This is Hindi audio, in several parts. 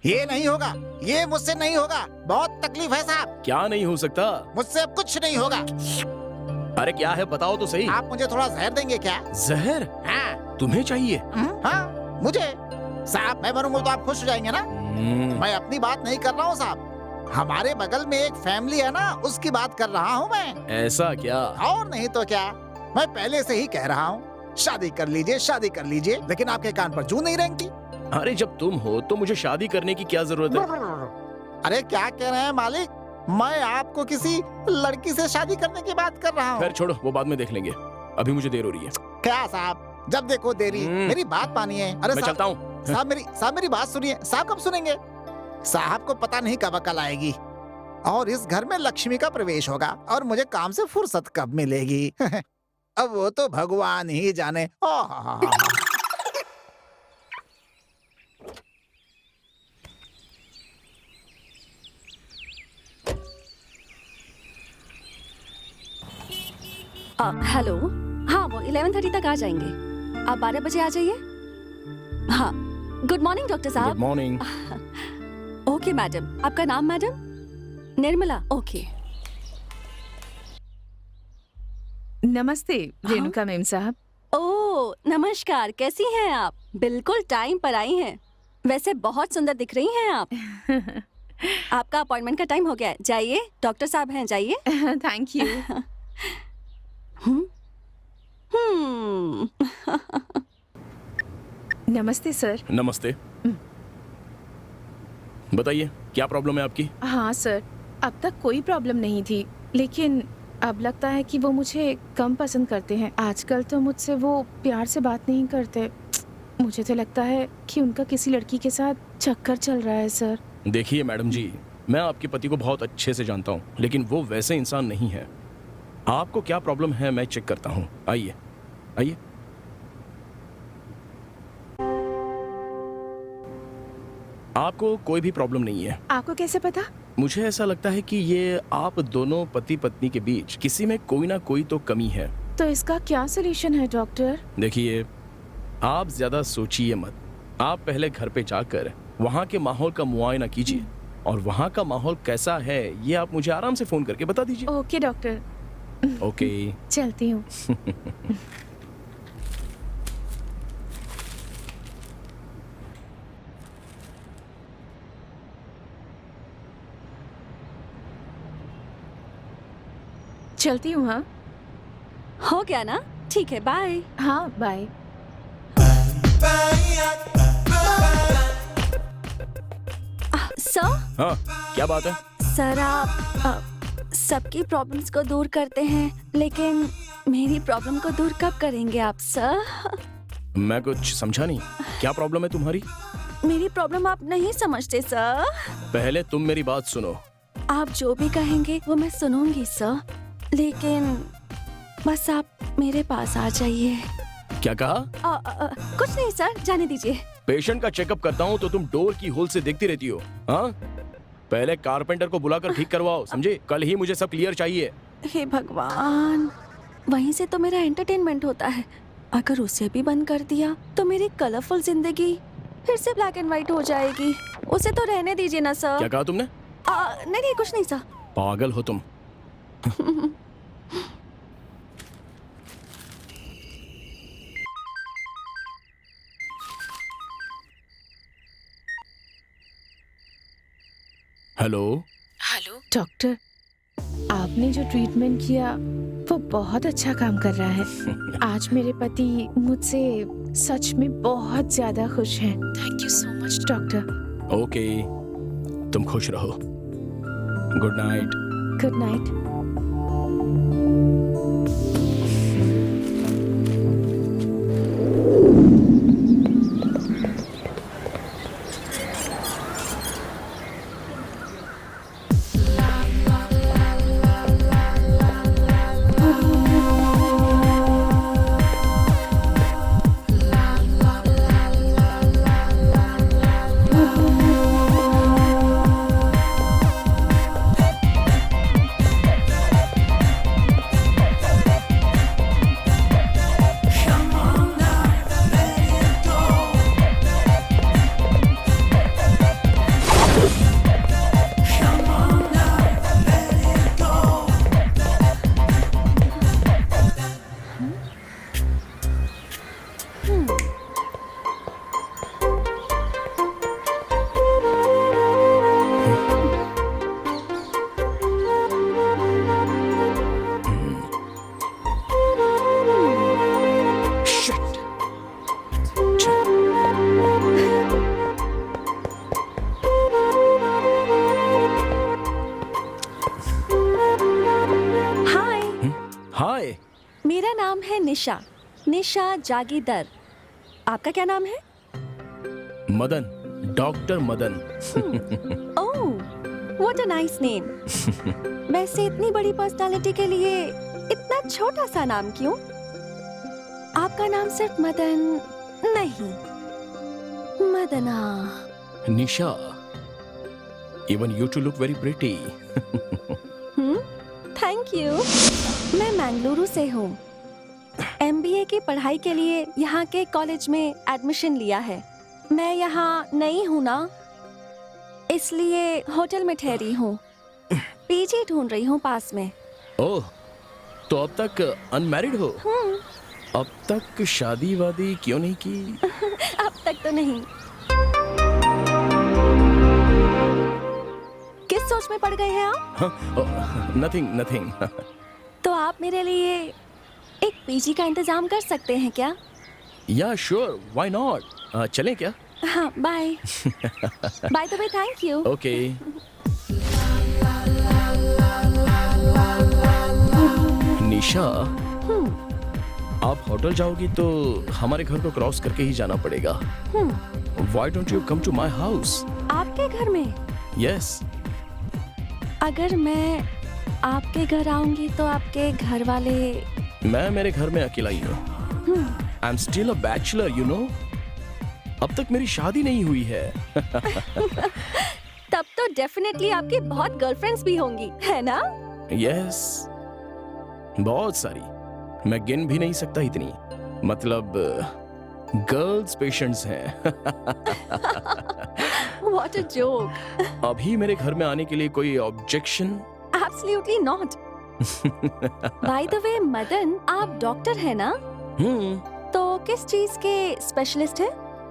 ये नहीं होगा, ये मुझसे नहीं होगा। बहुत तकलीफ है साहब। क्या नहीं हो सकता? मुझसे अब कुछ नहीं होगा। अरे क्या है बताओ तो सही। आप मुझे थोड़ा जहर देंगे क्या? जहर? हाँ। तुम्हें चाहिए? हाँ मुझे। साहब मैं मरूंगा तो आप खुश हो जाएंगे ना? मैं अपनी बात नहीं कर रहा हूँ साहब, हमारे बगल में एक फैमिली है ना, उसकी बात कर रहा हूँ मैं। ऐसा क्या? और नहीं तो क्या, मैं पहले से ही कह रहा हूँ शादी कर लीजिए, शादी कर लीजिए, लेकिन आपके कान पर जूं नहीं रेंगती। अरे जब तुम हो तो मुझे शादी करने की क्या जरूरत है? अरे क्या कह रहे हैं मालिक, मैं आपको किसी लड़की से शादी करने की बात कर रहा हूँ। खैर छोड़ो, वो बाद में देख लेंगे, अभी मुझे देर हो रही है। क्या साहब, जब देखो देरी। मेरी बात मानिए। अरे मैं चलता हूँ। साहब मेरी बात सुनिए। साहब कब सुनेंगे? साहब को पता नहीं कब अकल आएगी और इस घर में लक्ष्मी का प्रवेश होगा और मुझे काम से फुर्सत कब मिलेगी। अब वो तो भगवान ही जाने। हेलो। हाँ वो 11:30 तक आ जाएंगे, आप 12 बजे आ जाइए। हाँ गुड मॉर्निंग डॉक्टर साहब। Good morning. ओके मैडम, आपका नाम मैडम? निर्मला। ओके। नमस्ते रेणुका मैम साहब। ओह नमस्कार, कैसी हैं आप? बिल्कुल टाइम पर आई हैं, वैसे बहुत सुंदर दिख रही हैं आप। आपका अपॉइंटमेंट का टाइम हो गया है, जाइए, डॉक्टर साहब हैं, जाइए। Thank you. नमस्ते सर। नमस्ते। बताइए क्या प्रॉब्लम है आपकी? हाँ सर, अब तक कोई प्रॉब्लम नहीं थी, लेकिन अब लगता है कि वो मुझे कम पसंद करते हैं। आजकल तो मुझसे वो प्यार से बात नहीं करते। मुझे तो लगता है कि उनका किसी लड़की के साथ चक्कर चल रहा है सर। देखिए मैडम जी, मैं आपके पति को बहुत अच्छे से जानता हूँ, लेकिन वो वैसे इंसान नहीं है। आपको क्या प्रॉब्लम है मैं चेक करता हूँ। आइए आइए। आपको कोई भी प्रॉब्लम नहीं है। आपको कैसे पता? मुझे ऐसा लगता है कि ये आप दोनों पति पत्नी के बीच किसी में कोई ना कोई तो कमी है। तो इसका क्या सलूशन है डॉक्टर? देखिए आप ज्यादा सोचिए मत, आप पहले घर पे जाकर वहाँ के माहौल का मुआयना कीजिए और वहाँ का माहौल कैसा है ये आप मुझे आराम से फोन करके बता दीजिए। Okay doctor. ओके चलती हूँ। चलती हूँ। हाँ हो गया ना? ठीक है, बाय। हाँ बाय। सर। हाँ क्या बात है? सर आप सबकी प्रॉब्लम्स को दूर करते हैं, लेकिन मेरी प्रॉब्लम को दूर कब करेंगे आप सर? मैं कुछ समझा नहीं, क्या प्रॉब्लम है तुम्हारी? मेरी प्रॉब्लम आप नहीं समझते सर। पहले तुम मेरी बात सुनो। आप जो भी कहेंगे वो मैं सुनूंगी सर, लेकिन बस आप मेरे पास आ जाइए। क्या कहा? कुछ नहीं सर, जाने दीजिए। पेशेंट का चेकअप करता हूँ तो तुम डोर की होल से देखती रहती हो। हाँ पहले कारपेंटर को बुलाकर ठीक करवाओ, समझे? कल ही मुझे सब क्लियर चाहिए। हे भगवान, वहीं से तो मेरा एंटरटेनमेंट होता है, अगर उसे भी बंद कर दिया तो मेरी कलरफुल जिंदगी फिर से ब्लैक एंड व्हाइट हो जाएगी। उसे तो रहने दीजिए ना सर। क्या कहा तुमने? नहीं नहीं कुछ नहीं सर। पागल हो तुम। हेलो। हेलो डॉक्टर, आपने जो ट्रीटमेंट किया वो बहुत अच्छा काम कर रहा है। आज मेरे पति मुझसे सच में बहुत ज्यादा खुश हैं। Thank you so much doctor. Okay, तुम खुश रहो। Good night. Good night. Nisha, Nisha Jagirdar. आपका क्या नाम है? Madan, doctor Madan. Oh, what a nice name. वैसे इतनी बड़ी पर्सनालिटी के लिए इतना छोटा सा नाम क्यों? आपका नाम सिर्फ मदन नहीं, मदना। निशा, even you two look very pretty. Thank you. मैं मंगलुरु से हूँ। MBA की पढ़ाई के लिए यहाँ के कॉलेज में एडमिशन लिया है। मैं यहाँ नई हूँ ना, इसलिए होटल में ठहरी हूँ। पीजी ढूंढ रही हूँ पास में। ओह, तो अब तक अनमैरिड हो? अब तक शादी वादी क्यों नहीं की? अब तक तो नहीं। किस सोच में पड़ गए हैं आप? Nothing nothing. तो आप मेरे लिए एक पीजी का इंतजाम कर सकते हैं क्या? या श्योर, व्हाई नॉट। चलें क्या? हाँ, bye. By the way, thank you. Okay. Nisha, आप होटल जाओगी तो हमारे घर को क्रॉस करके ही जाना पड़ेगा। Why don't you come to my house? आपके घर में? यस। अगर मैं आपके घर आऊंगी तो आपके घर वाले? मैं मेरे घर में अकेला ही हूँ। I am still a bachelor, you know. अब तक मेरी शादी नहीं हुई है। तब तो डेफिनेटली आपकी बहुत गर्लफ्रेंड्स भी होंगी, है ना? यस, बहुत सारी। मैं गिन भी नहीं सकता इतनी। मतलब गर्ल्स पेशेंट्स हैं। What a joke. अभी मेरे घर में आने के लिए कोई objection? Absolutely not. By the way, Madan, आप डॉक्टर है ना? तो किस चीज के स्पेशलिस्ट है?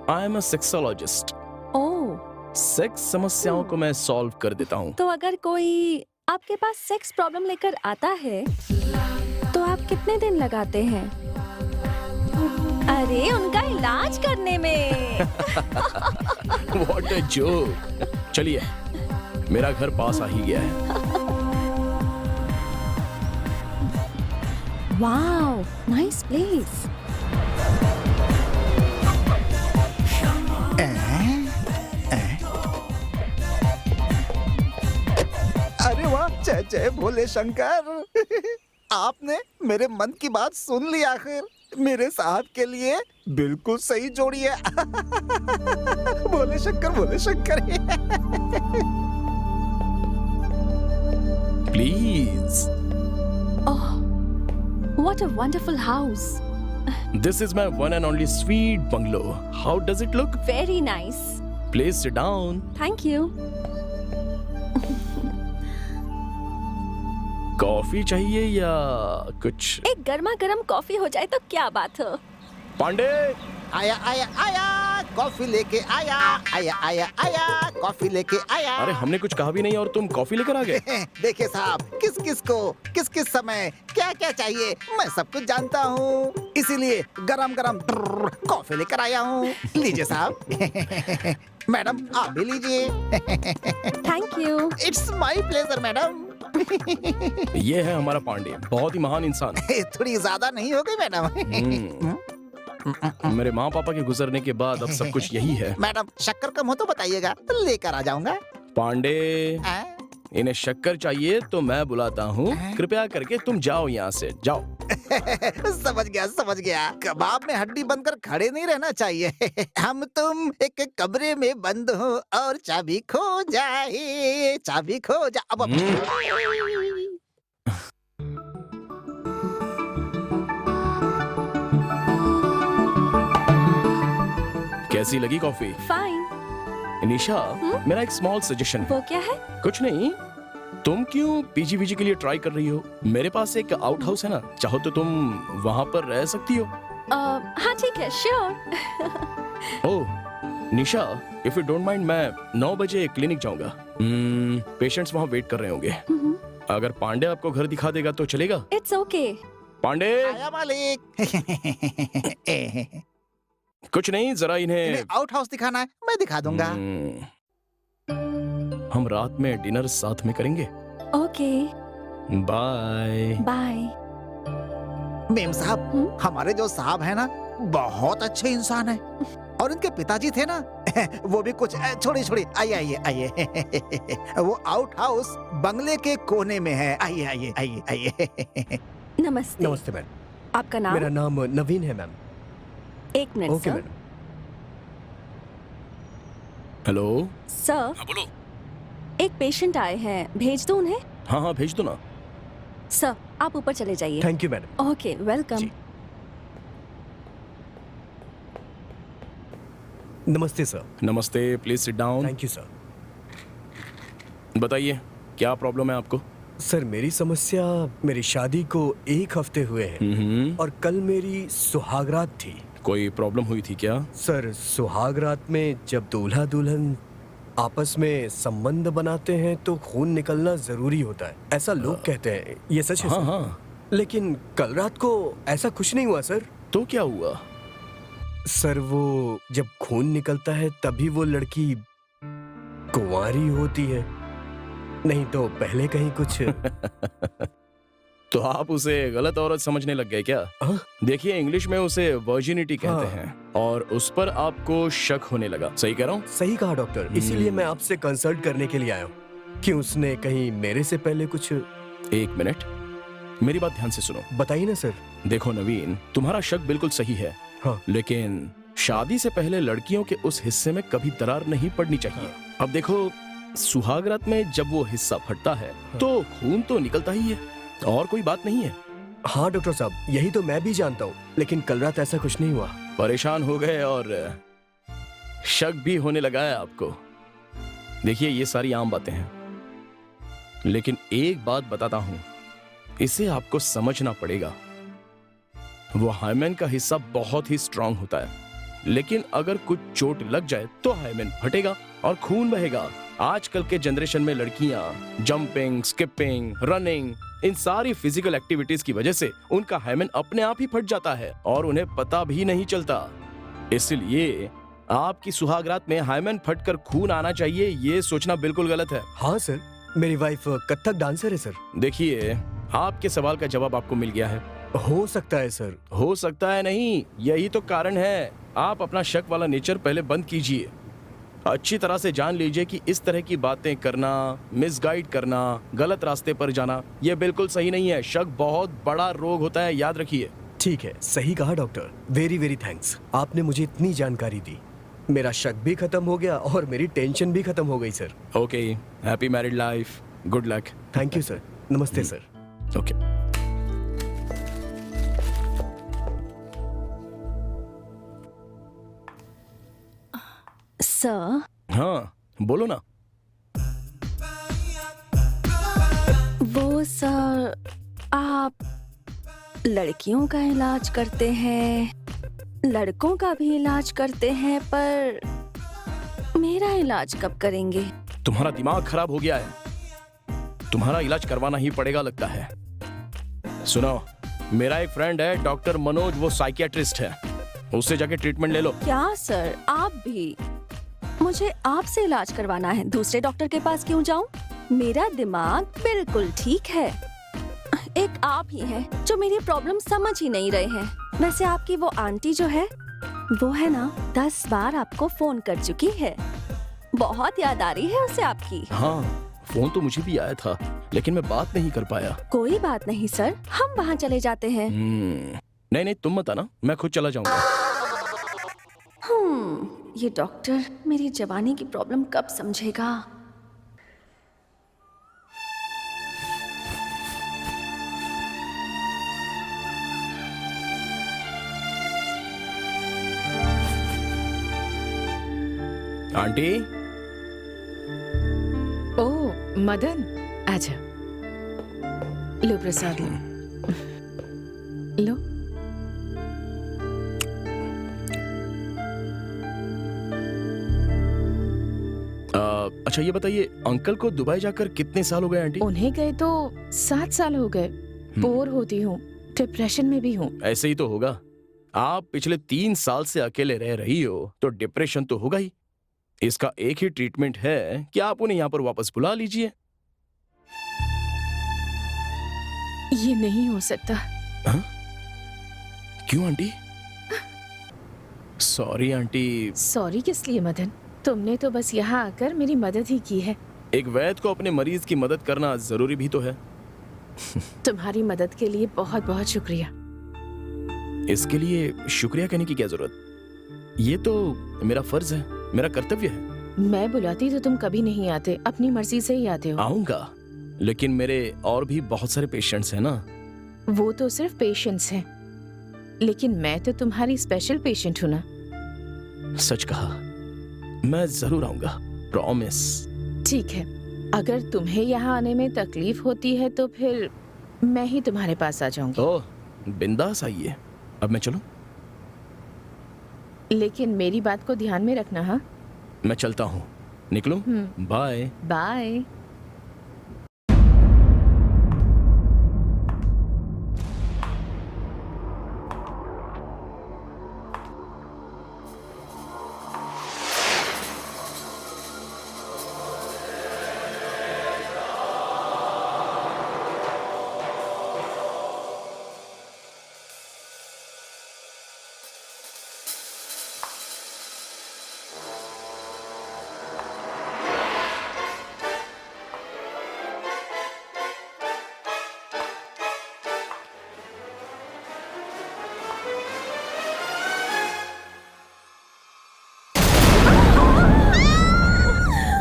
I am a sexologist. Oh, sex समस्याओं को मैं सॉल्व कर देता हूँ। तो अगर कोई आपके पास सेक्स प्रॉब्लम लेकर आता है तो आप कितने दिन लगाते हैं? अरे, उनका इलाज करने में। What a joke. चलिए, मेरा घर पास आ ही गया है। Wow, nice place. अरे वाह, जय जय भोले शंकर। आपने मेरे मन की बात सुन ली आखिर। मेरे साहब के लिए बिल्कुल सही जोड़ी है। Bhole Shankar, Bhole Shankar. Please. Oh, what a wonderful house. This is my one and only sweet bungalow. How does it look? Very nice. Please sit down. Thank you. Coffee चाहिए या कुछ? एक गर्मा गर्म कॉफी हो जाए तो क्या बात हो। पांडे, आया आया आया, कॉफी लेके आया। आया आया आया, कॉफी लेके आया। अरे हमने कुछ कहा भी नहीं और तुम कॉफी लेकर आ गए। देखिए साहब, किस किस को किस किस समय क्या क्या चाहिए मैं सब कुछ जानता हूँ, इसीलिए गरम गरम कॉफी लेकर आया हूँ। लीजिए साहब। मैडम आप भी लीजिए। Thank you. It's my pleasure madam. ये है हमारा पांडे, बहुत ही महान इंसान। थोड़ी ज्यादा नहीं हो गई मैडम? मेरे माँ पापा के गुजरने के बाद अब सब कुछ यही है। मैडम शक्कर कम हो तो बताइएगा, लेकर आ जाऊंगा। पांडे, आ? इन्हें शक्कर चाहिए तो मैं बुलाता हूँ। कृपया करके तुम जाओ यहाँ से, जाओ। समझ गया समझ गया। कबाब में हड्डी बनकर खड़े नहीं रहना चाहिए। हम तुम एक कमरे में बंद हो और चाबी खो जाए, चाबी खो जा। अब कैसी लगी कॉफी? फाइन। निशा, मेरा एक स्मॉल सजेशन है। वो क्या है? कुछ नहीं, तुम क्यों पीजी के लिए ट्राई कर रही हो? मेरे पास एक आउट हाउस है ना, चाहो तो तुम वहाँ पर रह सकती हो। हाँ ठीक है, sure. Oh Nisha, if you don't mind, मैं 9 बजे क्लिनिक जाऊंगा। पेशेंट्स वहाँ वेट कर रहे होंगे। अगर पांडे आपको घर दिखा देगा तो चलेगा? It's okay. पांडे, आया मालिक। कुछ नहीं, जरा इन्हें आउट हाउस दिखाना है, मैं दिखा दूंगा। हम रात में डिनर साथ में करेंगे। Okay, bye. बाय। मेम साहब, हमारे जो साहब है ना, बहुत अच्छे इंसान है। और इनके पिताजी थे ना, वो भी कुछ छोड़िए छोड़िए, आइए आइए आइए। वो आउट हाउस बंगले के कोने में है। आइए आइए आइए आइए। नमस्ते। नमस्ते मैम। आपका नाम? मेरा नाम नवीन है मैम। एक minute okay sir. Madam. Hello. Sir, हाँ बोलो। एक पेशेंट आए हैं, भेज दो उन्हें? हाँ हाँ भेज दो ना। सर, आप ऊपर चले जाइए। Thank you madam. Okay, welcome. जी। नमस्ते सर। नमस्ते, please sit down. Thank you sir. बताइए क्या प्रॉब्लम है आपको? सर मेरी समस्या, मेरी शादी को 1 हफ्ते हुए हैं और कल मेरी सुहागरात थी। कोई प्रॉब्लम हुई थी क्या? सर सुहागरात में जब दूल्हा दुल्हन आपस में संबंध बनाते हैं तो खून निकलना जरूरी होता है, ऐसा लोग कहते हैं। ये सच है हाँ सर? हाँ। लेकिन कल रात को ऐसा कुछ नहीं हुआ सर। तो क्या हुआ? सर वो जब खून निकलता है तभी वो लड़की कुंवारी होती है, नहीं तो पहले कहीं कुछ। तो आप उसे गलत औरत समझने लग गए क्या? हाँ? देखिए इंग्लिश में उसे वर्जिनिटी कहते हाँ। हैं और उस पर आपको शक होने लगा। सही कह रहा हूँ? सही कहा डॉक्टर, इसीलिए मैं आपसे कंसल्ट करने के लिए आया हूँ कि उसने कहीं मेरे से पहले कुछ। एक मिनट, मेरी बात ध्यान से सुनो। बताइए ना सर। देखो नवीन, तुम्हारा शक बिल्कुल सही है, हाँ। लेकिन शादी से पहले लड़कियों के उस हिस्से में कभी दरार नहीं पड़नी चाहिए। अब देखो, सुहागरात में जब वो हिस्सा फटता है तो खून तो निकलता ही है और कोई बात नहीं है। हाँ डॉक्टर साहब, यही तो मैं भी जानता हूँ, लेकिन कल रात ऐसा कुछ नहीं हुआ। परेशान हो गए और शक भी होने लगा है आपको। देखिए ये सारी आम बातें हैं, लेकिन एक बात बताता हूं, इसे आपको समझना पड़ेगा। वो हाइमेन का हिस्सा बहुत ही स्ट्रांग होता है, लेकिन अगर कुछ चोट लग जाए तो हाइमेन फटेगा और खून बहेगा। आजकल के जनरेशन में लड़कियां जंपिंग, स्किपिंग, रनिंग, इन सारी फिजिकल एक्टिविटीज की वजह से उनका हाइमेन अपने आप ही फट जाता है और उन्हें पता भी नहीं चलता। इसलिए आपकी सुहागरात में हाइमेन फटकर खून आना चाहिए, ये सोचना बिल्कुल गलत है। हाँ सर, मेरी वाइफ कथक डांसर है सर। देखिए, आपके सवाल का जवाब आपको मिल गया है। हो सकता है सर। हो सकता है नहीं, यही तो कारण है। आप अपना शक वाला नेचर पहले बंद कीजिए। अच्छी तरह से जान लीजिए कि इस तरह की बातें करना, मिसगाइड करना, गलत रास्ते पर जाना, यह बिल्कुल सही नहीं है। शक बहुत बड़ा रोग होता है, याद रखिए। ठीक है, सही कहा डॉक्टर। वेरी वेरी थैंक्स, आपने मुझे इतनी जानकारी दी। मेरा शक भी खत्म हो गया और मेरी टेंशन भी खत्म हो गई sir. Okay, happy married life, good luck. Thank you sir. नमस्ते सर। ओके। सर, हाँ बोलो ना। वो सर, आप लड़कियों का इलाज करते हैं, लड़कों का भी इलाज करते हैं, पर मेरा इलाज कब करेंगे? तुम्हारा दिमाग खराब हो गया है, तुम्हारा इलाज करवाना ही पड़ेगा लगता है। सुनो, मेरा एक फ्रेंड है डॉक्टर मनोज, वो साइकियाट्रिस्ट है, उससे जाके ट्रीटमेंट ले लो। क्या सर, आप भी? मुझे आपसे इलाज करवाना है, दूसरे डॉक्टर के पास क्यों जाऊं? मेरा दिमाग बिल्कुल ठीक है। एक आप ही हैं जो मेरी प्रॉब्लम समझ ही नहीं रहे हैं। वैसे आपकी वो आंटी जो है, वो है ना, 10 बार आपको फोन कर चुकी है। बहुत याद आ रही है उसे आपकी। हाँ, फोन तो मुझे भी आया था, लेकिन मैं बात नहीं कर पाया। कोई बात नहीं सर, हम वहाँ चले जाते हैं। नहीं नहीं, तुम मत आना, मैं खुद चला जाऊंगा। ये डॉक्टर मेरी जवानी की प्रॉब्लम कब समझेगा? आंटी। ओह मदन, आजा, लो प्रसाद लो। लो। अच्छा ये बताइए, अंकल को दुबई जाकर कितने साल हो गए आंटी? उन्हें गए तो 7 साल हो गए। बोर होती हूँ, डिप्रेशन में भी हूँ। ऐसे ही तो होगा। आप पिछले 3 साल से अकेले रह रही हो तो डिप्रेशन तो होगा ही। इसका एक ही ट्रीटमेंट है कि आप उन्हें यहाँ पर वापस बुला लीजिए। ये नहीं हो सकता। हाँ? क्यों आंटी? Sorry aunty. सॉरी किस लिए मदन? तुमने तो बस यहाँ आकर मेरी मदद ही की है। एक वैद्य को अपने मरीज की मदद करना जरूरी भी तो है। तुम्हारी मदद के लिए बहुत बहुत शुक्रिया। इसके लिए शुक्रिया कहने की क्या जरूरत? ये तो मेरा फर्ज है, मेरा कर्तव्य है। मैं बुलाती तो तुम कभी नहीं आते, अपनी मर्जी से ही आते हो। आऊंगा, लेकिन मेरे और भी बहुत सारे पेशेंट्स हैं ना। वो तो सिर्फ पेशेंट्स हैं, लेकिन मैं तो तुम्हारी स्पेशल पेशेंट हूँ ना। सच कहा, मैं जरूर आऊंगा, प्रॉमिस। ठीक है, अगर तुम्हें यहाँ आने में तकलीफ होती है तो फिर मैं ही तुम्हारे पास आ जाऊंगी। ओह, बिंदास आइए। अब मैं चलूं? लेकिन मेरी बात को ध्यान में रखना। हाँ, मैं चलता हूँ, निकलूं? बाय। बाय।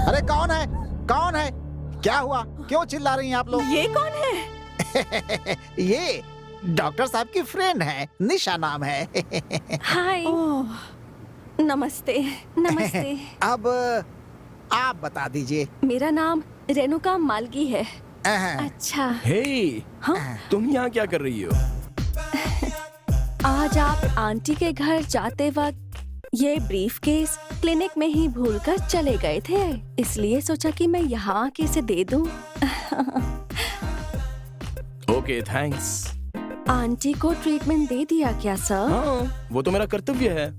अरे कौन है? कौन है? क्या हुआ? क्यों चिल्ला रही हैं आप लोग? ये कौन है? ये डॉक्टर साहब की फ्रेंड है, निशा नाम है। हाय। ओह, नमस्ते। नमस्ते। अब आप बता दीजिए। मेरा नाम रेणुका मालगी है। अहं, अच्छा, हे, हाँ? तुम यहाँ क्या कर रही हो? आज आप आंटी के घर जाते वक्त ये ब्रीफकेस क्लिनिक में ही भूलकर चले गए थे, इसलिए सोचा कि मैं यहाँ आके इसे दे दूं। Okay, thanks. आंटी को ट्रीटमेंट दे दिया क्या सर? हाँ, वो तो मेरा कर्तव्य है।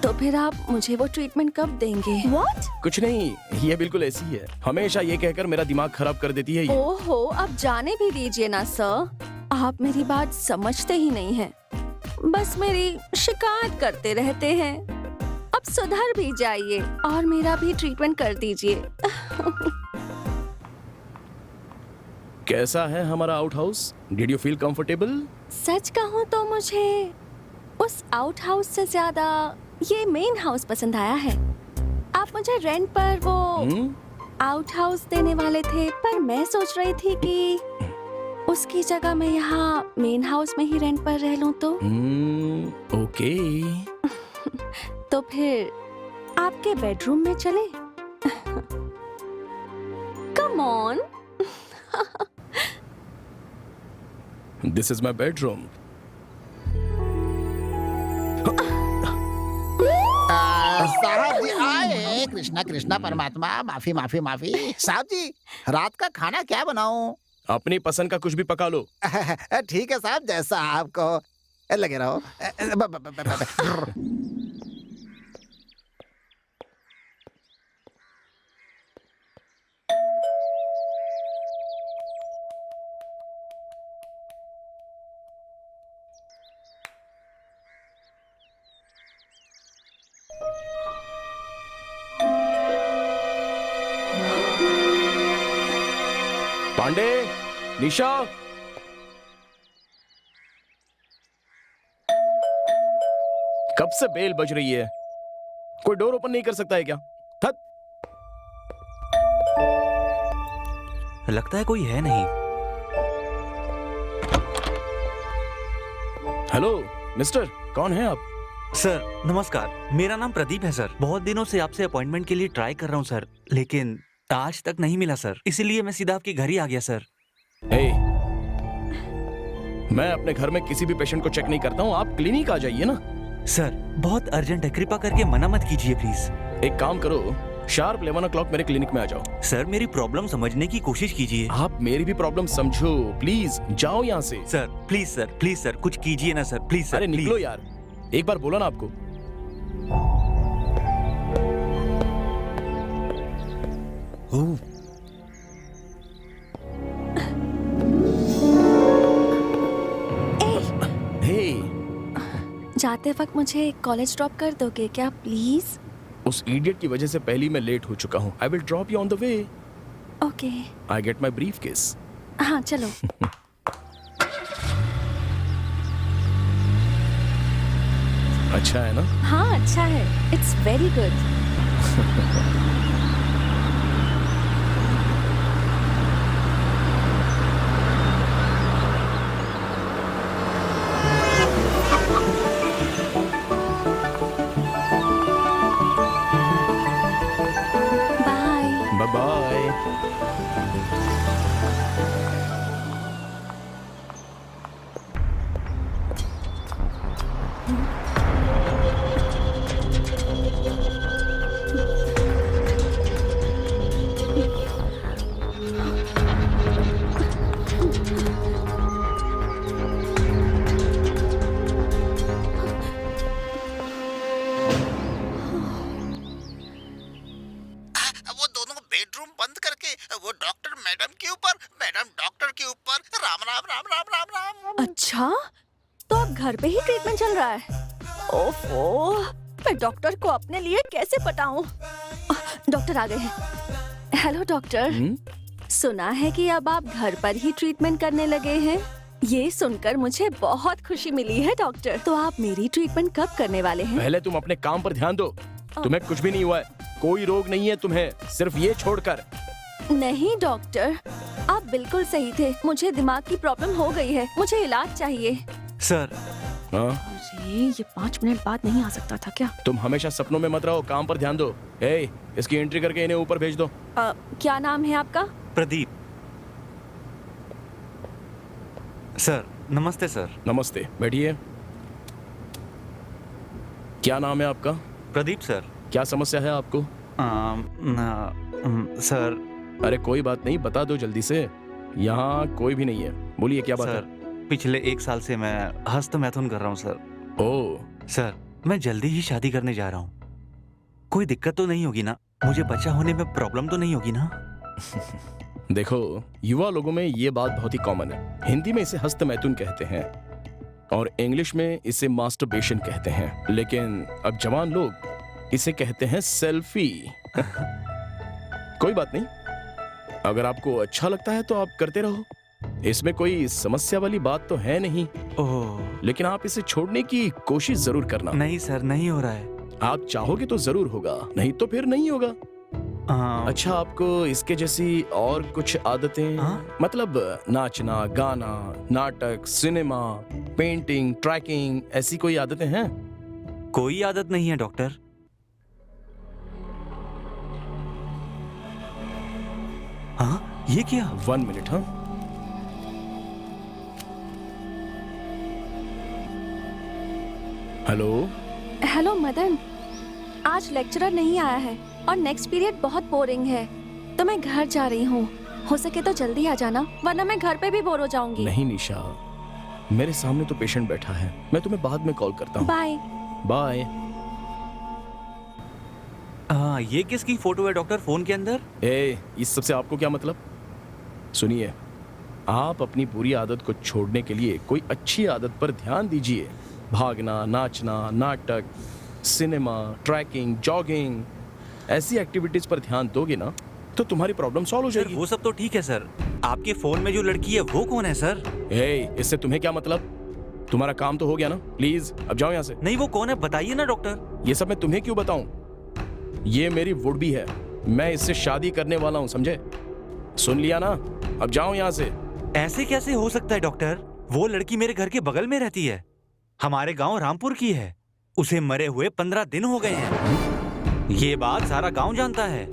तो फिर आप मुझे वो ट्रीटमेंट कब देंगे? What? कुछ नहीं, ये बिल्कुल ऐसी ही है। हमेशा ये कहकर मेरा दिमाग खराब कर देती है ये। ओहो, अब जाने भी दीजिए ना सर। आप मेरी बात समझते ही नहीं हैं। बस मेरी शिकायत करते रहते हैं। अब सुधर भी जाइए और मेरा भी ट्रीटमेंट कर दीजिए। कैसा है हमारा outhouse? Did you feel comfortable? सच कहूँ तो मुझे उस आउट हाउस से ज्यादा ये मेन हाउस पसंद आया है। आप मुझे रेंट पर वो आउट हाउस देने वाले थे, पर मैं सोच रही थी कि उसकी जगह मैं यहाँ मेन हाउस में ही रेंट पर रह लूं तो। ओके। तो फिर आपके बेडरूम में चले? Come on. This is my bedroom. साहब जी आए। कृष्णा कृष्णा परमात्मा, माफी माफी माफी। साहब जी, रात का खाना क्या बनाऊं? अपनी पसंद का कुछ भी पका लो। ठीक है साहब, जैसा आपको लगे रहो। पांडे, निशा, कब से बेल बज रही है? कोई डोर ओपन नहीं कर सकता है क्या? थक। लगता है कोई है नहीं। हेलो मिस्टर, कौन है आप? सर नमस्कार, मेरा नाम प्रदीप है सर। बहुत दिनों से आपसे अपॉइंटमेंट के लिए ट्राई कर रहा हूँ सर, लेकिन आज तक नहीं मिला सर, इसीलिए मैं सीधा आपके घर ही आ गया सर। हे, मैं अपने घर में किसी भी पेशेंट को चेक नहीं करता हूँ। आप क्लिनिक आ जाइए ना। सर बहुत अर्जेंट है, कृपा करके मना मत कीजिए प्लीज। एक काम करो, शार्प 11 o'clock मेरे क्लिनिक में आ जाओ। सर मेरी प्रॉब्लम समझने की कोशिश कीजिए। आप मेरी भी प्रॉब्लम समझो, प्लीज जाओ यहाँ से। सर प्लीज सर कुछ कीजिए ना सर, प्लीज सर। अरे निकलो यार, एक बार बोला ना आपको। हे, जाते वक्त मुझे कॉलेज ड्रॉप कर दोगे क्या प्लीज? उस इडियट की वजह से पहले मैं लेट हो चुका हूँ। I will drop you on the way. Okay. I get my briefcase. हाँ चलो। अच्छा है ना? हाँ अच्छा है, it's very good. Bye. Bye bye. वो दोनों बेडरूम बंद करके वो डॉक्टर मैडम के ऊपर, मैडम डॉक्टर के ऊपर, राम राम राम राम राम राम। अच्छा, तो अब घर पे ही ट्रीटमेंट चल रहा है? ओफो, मैं डॉक्टर को अपने लिए कैसे पटाऊं? डॉक्टर आ गए हैं। हेलो डॉक्टर, सुना है कि अब आप घर पर ही ट्रीटमेंट करने लगे हैं। ये सुनकर मुझे बहुत खुशी मिली है डॉक्टर। तो आप मेरी ट्रीटमेंट कब करने वाले हैं? पहले तुम अपने काम पर ध्यान दो। तुम्हें कुछ भी नहीं हुआ है, कोई रोग नहीं है तुम्हें, सिर्फ ये छोड़कर। नहीं डॉक्टर, आप बिल्कुल सही थे। मुझे दिमाग की प्रॉब्लम हो गई है, मुझे इलाज चाहिए। सर, हाँ? अरे ये 5 मिनट बाद नहीं आ सकता था क्या? तुम हमेशा सपनों में मत रहो, काम पर ध्यान दो। ए, इसकी एंट्री करके इन्हें ऊपर भेज दो। क्या नाम है आपका? प्रदीप। सर, नमस्ते सर। नमस्ते, बैठिए। क्या नाम है आपका? प्रदीप सर। क्या समस्या है आपको? सर, अरे कोई बात नहीं, बता दो जल्दी से। यहाँ कोई भी नहीं है, बोलिए क्या बात सर, पिछले 1 साल से मैं हस्त मैथुन कर रहा हूँ सर। है? ओह, सर, मैं जल्दी ही शादी करने जा रहा हूँ। कोई दिक्कत तो नहीं होगी ना? मुझे बच्चा होने में प्रॉब्लम तो नहीं होगी ना? देखो, युवा लोगों में ये बात बहुत ही कॉमन है। हिंदी में इसे हस्त मैथुन कहते हैं और इंग्लिश में इसे मास्टरबेशन कहते हैं, लेकिन अब जवान लोग इसे कहते हैं सेल्फी। कोई बात नहीं, अगर आपको अच्छा लगता है तो आप करते रहो, इसमें कोई समस्या वाली बात तो है नहीं। ओह, लेकिन आप इसे छोड़ने की कोशिश जरूर करना। नहीं सर, नहीं हो रहा है। आप चाहोगे तो जरूर होगा, नहीं तो फिर नहीं होगा। अच्छा, आपको इसके जैसी और कुछ आदतें, हाँ? मतलब नाचना, गाना, नाटक, सिनेमा, पेंटिंग, ट्रैकिंग, ऐसी कोई आदतें हैं? कोई आदत नहीं है डॉक्टर। हाँ, ये क्या? 1 मिनट। हाँ, हेलो। हेलो मदन, आज लेक्चरर नहीं आया है और नेक्स्ट पीरियड बहुत बोरिंग है, तो मैं घर जा रही हूँ। हो सके तो जल्दी आ जाना, वरना मैं घर पे भी बोर हो जाऊंगी। नहीं निशा, मेरे सामने तो पेशेंट बैठा है, मैं तुम्हें बाद में कॉल करता हूँ। बाय। बाय। ये किसकी फोटो है डॉक्टर फोन के अंदर? इस सब से आपको क्या मतलब? सुनिए, आप अपनी बुरी आदत को छोड़ने के लिए कोई अच्छी आदत पर ध्यान दीजिए। भागना, नाचना, नाटक, सिनेमा, ट्रैकिंग, जॉगिंग, ऐसी एक्टिविटीज पर ध्यान दोगे ना तो तुम्हारी प्रॉब्लम सॉल्व हो सर, जाएगी। वो सब तो ठीक है सर। आपके फोन में जो लड़की है वो कौन है सर? इससे तुम्हें क्या मतलब? तुम्हारा काम तो हो गया ना, प्लीज अब जाओ यहाँ से। नहीं, वो कौन है बताइए ना डॉक्टर। ये सब मैं तुम्हें क्यों बताऊं? ये मेरी वुड भी है, मैं इससे शादी करने वाला हूँ, समझे? सुन लिया ना, अब जाओ यहाँ से। ऐसे कैसे हो सकता है डॉक्टर? वो लड़की मेरे घर के बगल में रहती है, हमारे गांव रामपुर की है। उसे मरे हुए 15 दिन हो गए हैं। ये बात सारा गांव जानता है।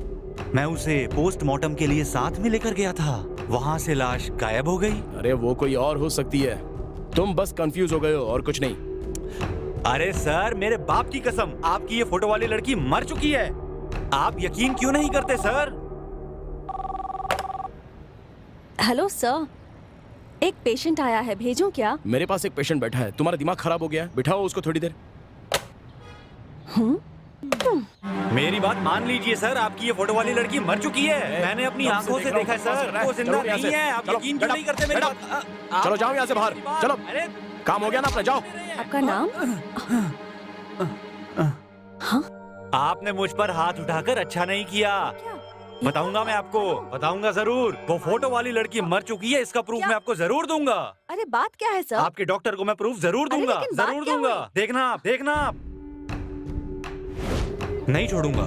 मैं उसे पोस्टमार्टम के लिए साथ में लेकर गया था, वहां से लाश गायब हो गई। अरे वो कोई और हो सकती है, तुम बस कंफ्यूज हो गए हो और कुछ नहीं। अरे सर, मेरे बाप की कसम, आपकी ये फोटो वाली लड़की मर चुकी है। आप यकीन क्यों नहीं करते सर? हेलो सर, एक पेशेंट आया है, भेजूं क्या? मेरे पास एक पेशेंट बैठा है, तुम्हारा दिमाग खराब हो गया है, बिठाओ उसको थोड़ी देर। मेरी बात मान लीजिए सर, आपकी ये फोटो वाली लड़की मर चुकी है। मैंने अपनी आंखों से देखा है सर, वो जिंदा नहीं है। आप यकीन क्यों नहीं करते मेरी बात? चलो जाओ यहाँ से बाहर, चलो। अरे काम हो गया ना अपना, जाओ। आपका नाम? हाँ? आपने मुझ पर हाथ उठाकर अच्छा नहीं किया। क्या? बताऊंगा मैं आपको, बताऊंगा जरूर। वो फोटो वाली लड़की मर चुकी है, इसका प्रूफ क्या? मैं आपको जरूर दूंगा। अरे बात क्या है सर? आपके डॉक्टर को मैं प्रूफ जरूर अरे दूंगा, लेकिन बात जरूर क्या दूंगा। हुई? देखना आप, देखना आप। नहीं छोड़ूंगा।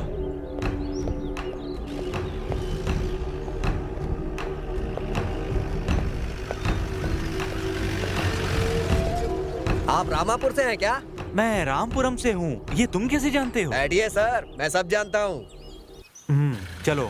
आप रामापुर से हैं क्या? मैं रामपुरम से हूँ, ये तुम कैसे जानते हो? बैठिए सर, मैं सब जानता हूँ। चलो।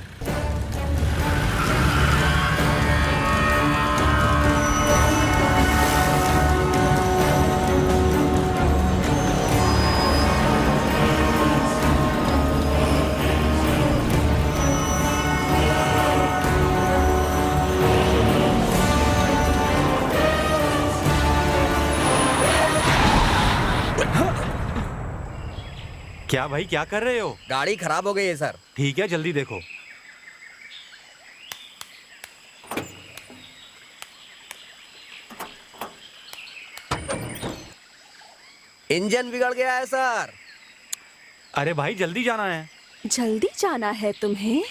क्या भाई, क्या कर रहे हो? गाड़ी खराब हो गई है सर। ठीक है, जल्दी देखो। इंजन बिगड़ गया है सर। अरे भाई, जल्दी जाना है। जल्दी जाना है तुम्हें?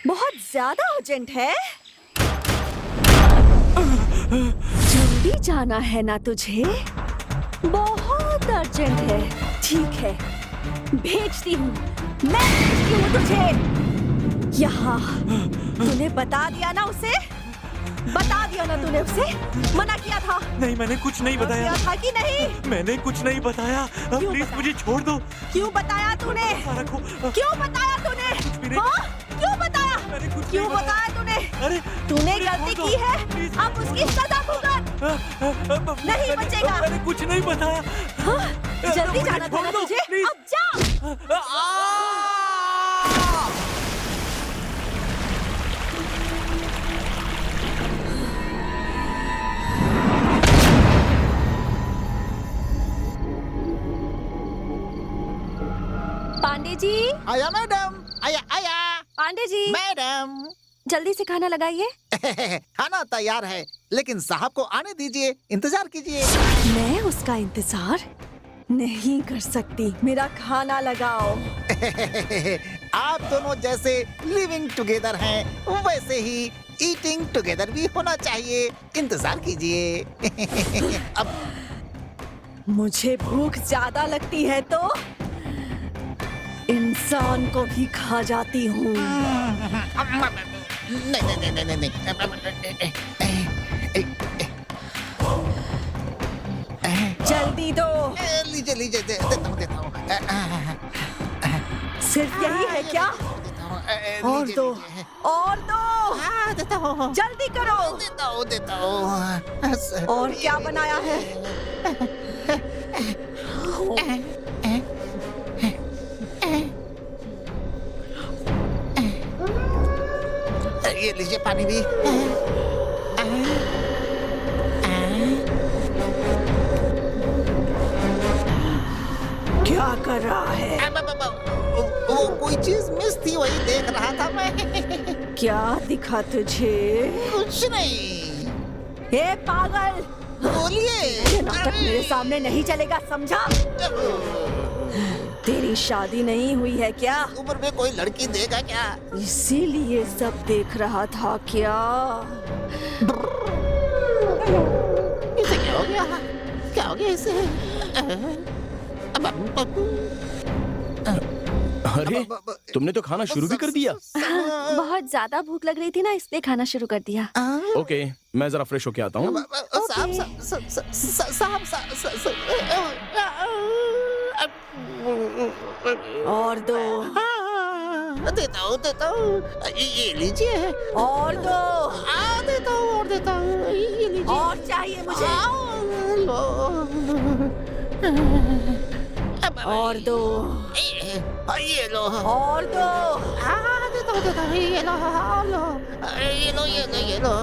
बहुत ज्यादा अर्जेंट है? जल्दी जाना है ना तुझे? बहुत अर्जेंट है। ठीक है, भेजती हूँ, मैं भेजती हूँ तुझे यहाँ। तूने बता दिया ना उसे? बता दिया ना तूने उसे? मना किया था? नहीं, मैंने कुछ नहीं बताया। किया था कि नहीं? मैंने कुछ नहीं बताया। क्यों प्लीज बताया? मुझे छोड़ दो। क्यों बताया तूने? रखो। क्यों बताया तूने? नहीं। हाँ? क्यों बताया? मैंने कुछ क्यों नहीं बताया तूने? अरे तूने मुझे गलती छोड़ की दो। है, प्लीज, अब उसकी सजा भुगत। नहीं बचेगा। मैंने कुछ नहीं बताया। हाँ? जल्दी मुझे जाना था छोड़ ना दो, तुझे? प्लीज। अब जा। पांडे जी, आया मैडम, आया आया। पांडे जी, मैडम जल्दी से खाना लगाइए। खाना तैयार है, लेकिन साहब को आने दीजिए, इंतजार कीजिए। मैं उसका इंतजार नहीं कर सकती। मेरा खाना लगाओ। आप दोनों जैसे लिविंग टुगेदर हैं, वैसे ही ईटिंग टुगेदर भी होना चाहिए। इंतजार कीजिए। अब मुझे भूख ज्यादा लगती है तो इंसान को भी खा जाती हूँ। नहीं नहीं नहीं नहीं नहीं। जल्दी दो। लीजिए लीजिए, देता हूँ। सिर्फ यही है क्या? और लीजिए, दो, लीजिए। और दो। हाँ, देता हूँ। जल्दी करो। देता हूँ। और क्या बनाया है? ये लीजिए पानी भी। क्या कर रहा है? वो कोई चीज मिस थी, वही देख रहा था मैं। क्या दिखा तुझे? कुछ नहीं। हे पागल, बोलिए। ये नाटक मेरे सामने नहीं चलेगा, समझा? तेरी शादी नहीं हुई है क्या? उम्र में कोई लड़की देगा क्या? इसीलिए सब देख रहा था क्या? इसे क्या हो गया? क्या हो गया इसे? अरे तुमने तो खाना शुरू भी कर दिया। बहुत ज्यादा भूख लग रही थी ना, इसलिए खाना शुरू कर दिया। ओके, मैं जरा फ्रेश होके आता हूँ। और दो, देता हूँ। ये लीजिए। और दो, देता हूँ। ये लीजिए। और चाहिए मुझे। लो। और दो, ये लो। और दो। देता हूँ। ये लो। ये लो।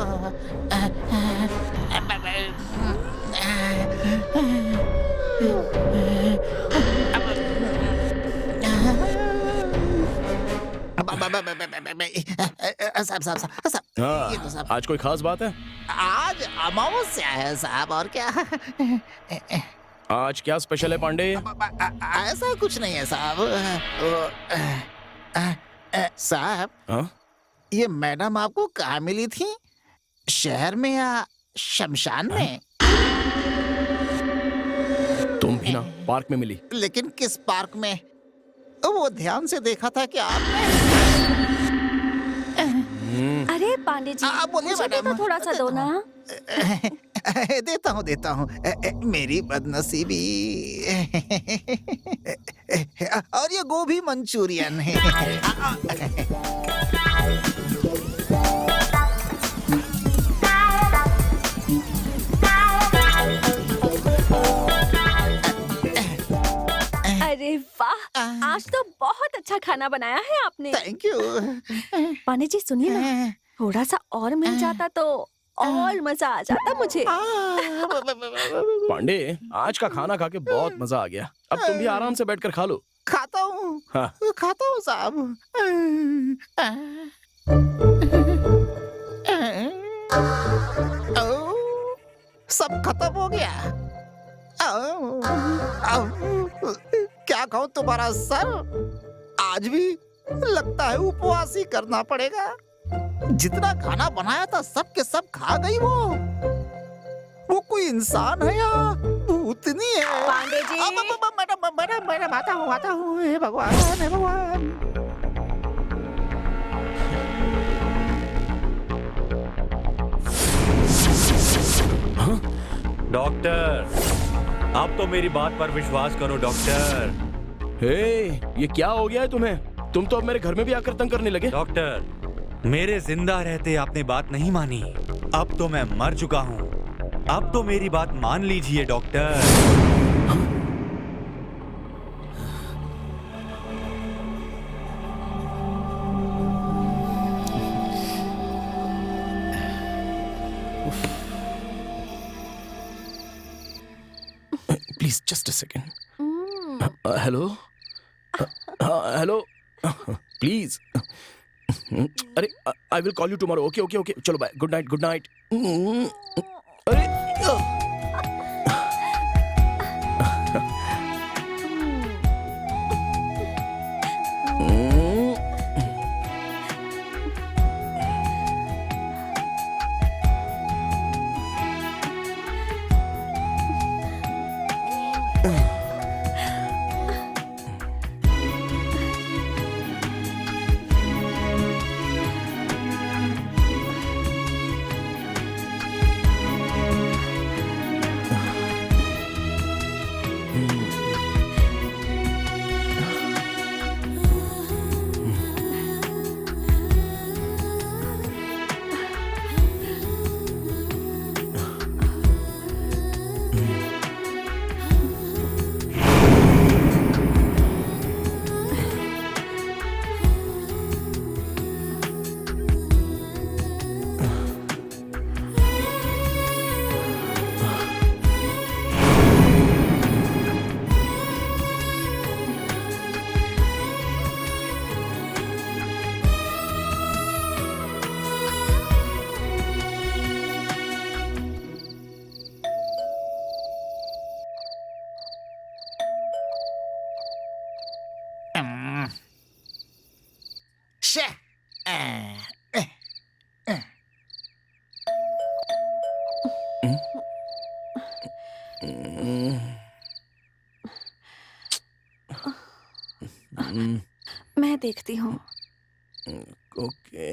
साहब, ये तो हाँ, साहब। आज कोई खास बात है? आज अमावस्या है साहब, और क्या? आज क्या स्पेशल है पांडे? ऐसा कुछ नहीं है साहब। साहब, हाँ? ये मैडम आपको कहाँ मिली थी? शहर में या शमशान में? तुम भी ना पार्क में मिली। लेकिन किस पार्क में? वो ध्यान से देखा था कि आपने। अरे पांडे जी, बोलिए मुझे भी मैडम। तो थोड़ा सा दो ना। देता हूँ। मेरी बदनसीबी। और ये गोभी मंचूरियन है। अरे वाह, आज तो बहुत अच्छा खाना बनाया है आपने। Thank you. पांडे जी सुनिए ना, थोड़ा सा और मिल जाता तो और मजा आ जाता मुझे। पांडे, आज का खाना खा के बहुत मजा आ गया। अब तुम भी आराम से बैठकर खा लो। खाता हूँ। हाँ। खाता हूँ साहब। सब खत्म हो गया। क्या कहूँ तुम्हारा सर, आज भी लगता है उपवास ही करना पड़ेगा। जितना खाना बनाया था सब के सब खा गई वो कोई इंसान है या भूतनी है? पांडे जी। मैडम आता हूँ। हे भगवान, हे भगवान। डॉक्टर, अब तो मेरी बात पर विश्वास करो डॉक्टर। हे, ये क्या हो गया है तुम्हें? तुम तो अब मेरे घर में भी आकर तंग करने लगे। डॉक्टर, मेरे जिंदा रहते आपने बात नहीं मानी। अब तो मैं मर चुका हूँ। अब तो मेरी बात मान लीजिए doctor. Please just a second. Hello. Hello. Please. अरे I will call you tomorrow. Okay okay okay, चलो bye. Good night, good night. अरे शे। मैं देखती हूँ। ओके।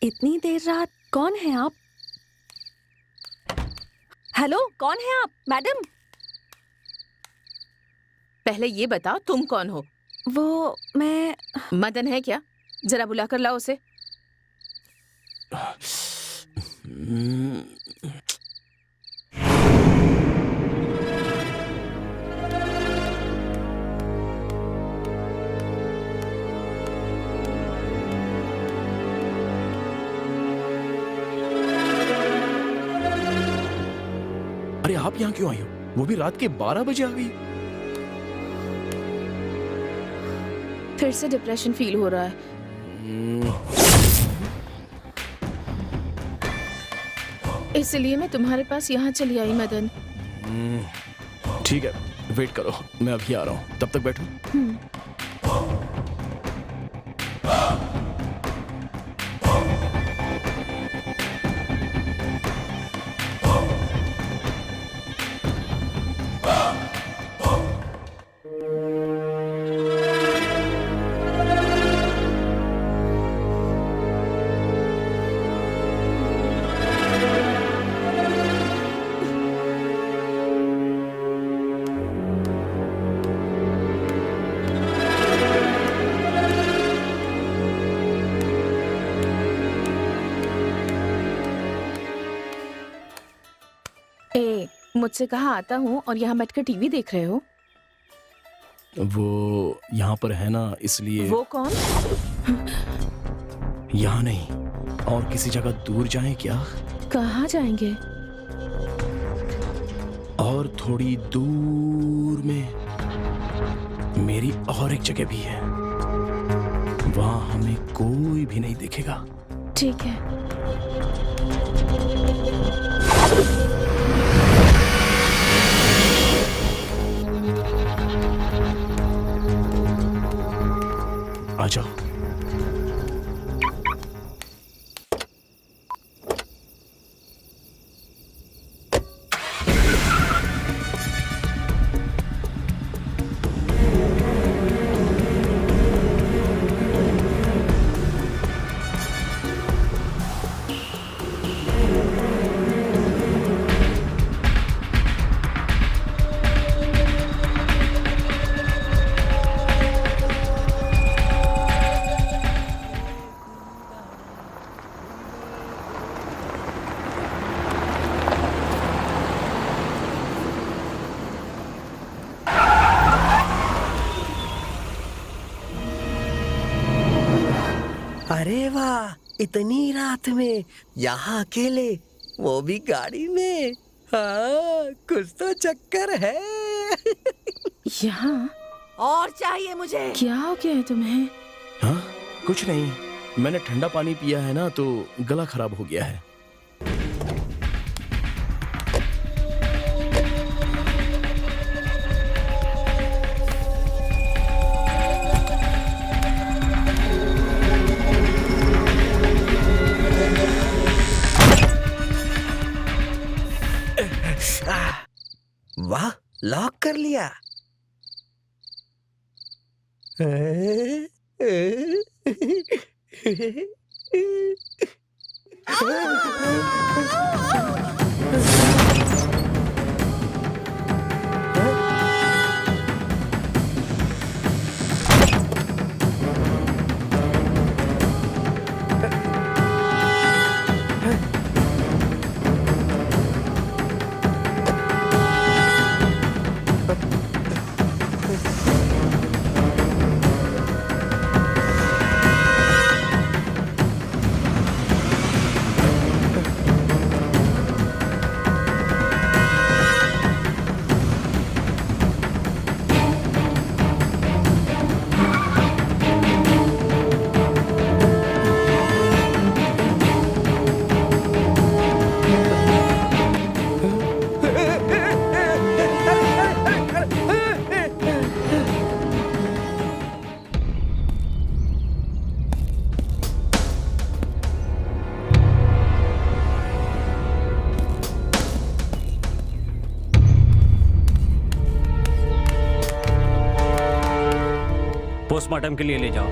इतनी देर रात कौन है आप? हेलो, कौन है आप? मैडम। पहले ये बताओ तुम कौन हो? वो मैं। मदन है क्या? जरा बुला कर लाओ उसे। अरे आप यहाँ क्यों आई हो? वो भी रात के 12 बजे आ गई। फिर से डिप्रेशन फील हो रहा है। इसलिए मैं तुम्हारे पास यहाँ चली आई मदन। ठीक है, वेट करो, मैं अभी आ रहा हूँ, तब तक बैठो। मुझसे कहा आता हूँ और यहाँ बैठकर टीवी देख रहे हो। वो यहाँ पर है ना, इसलिए। वो कौन? यहाँ नहीं, और किसी जगह दूर जाएं क्या? कहाँ जाएंगे? और थोड़ी दूर में मेरी और एक जगह भी है, वहां हमें कोई भी नहीं दिखेगा। ठीक है। आ जाओ। अरे वाह, इतनी रात में यहाँ अकेले, वो भी गाड़ी में। हाँ, कुछ तो चक्कर है। यहाँ और चाहिए मुझे। क्या हो गया है तुम्हें? हाँ, कुछ नहीं, मैंने ठंडा पानी पिया है ना, तो गला खराब हो गया है। वाह, लॉक कर लिया। पोस्टमार्टम के लिए ले जाओ।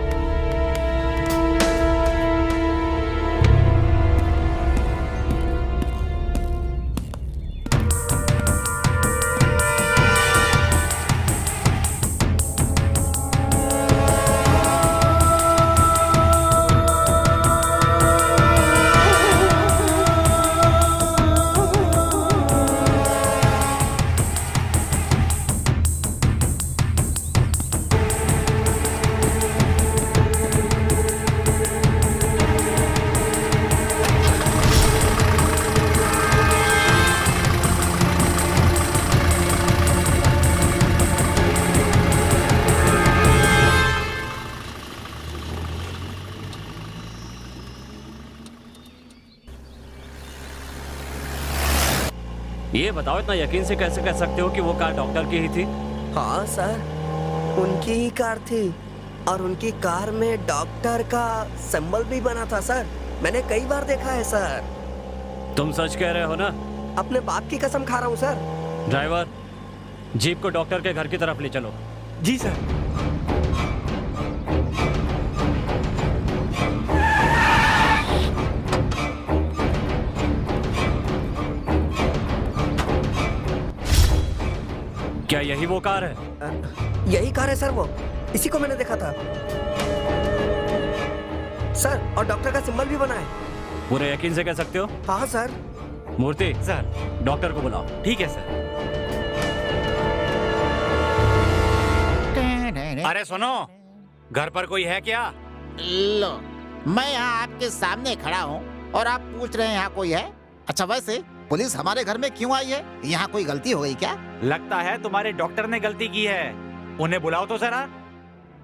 ये बताओ, इतना यकीन से कैसे कह सकते हो कि वो कार डॉक्टर की ही थी? हाँ सर, उनकी ही कार थी और उनकी कार में डॉक्टर का सिंबल भी बना था सर। मैंने कई बार देखा है सर। तुम सच कह रहे हो ना? अपने बाप की कसम खा रहा हूँ सर। ड्राइवर, जीप को डॉक्टर के घर की तरफ ले चलो। जी सर। क्या यही वो कार है? यही कार है सर, वो इसी को मैंने देखा था सर, और डॉक्टर का सिंबल भी बना है। पूरे यकीन से कह सकते हो? हाँ सर। मूर्ति, सर। डॉक्टर को बुलाओ। ठीक है सर। अरे सुनो, घर पर कोई है क्या? लो, मैं यहाँ आपके सामने खड़ा हूँ और आप पूछ रहे हैं यहाँ कोई है? अच्छा, वैसे पुलिस हमारे घर में क्यों आई है? यहाँ कोई गलती हो गई क्या? लगता है तुम्हारे डॉक्टर ने गलती की है। उन्हें बुलाओ तो जरा।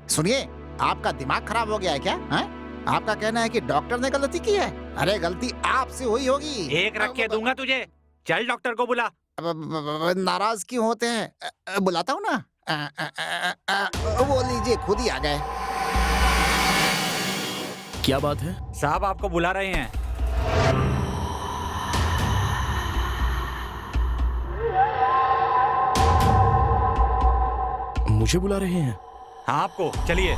सुनिए, आपका दिमाग खराब हो गया है क्या? हैं? आपका कहना है कि डॉक्टर ने गलती की है? अरे गलती आपसे हुई होगी। एक रख के दूंगा तुझे। चल डॉक्टर को बुला। नाराज क्यों होते हैं? बुलाता हूँ ना। वो लीजिए, खुद ही आ गए। क्या बात है? साहब आपको बुला रहे हैं। मुझे बुला रहे हैं? हाँ आपको, चलिए।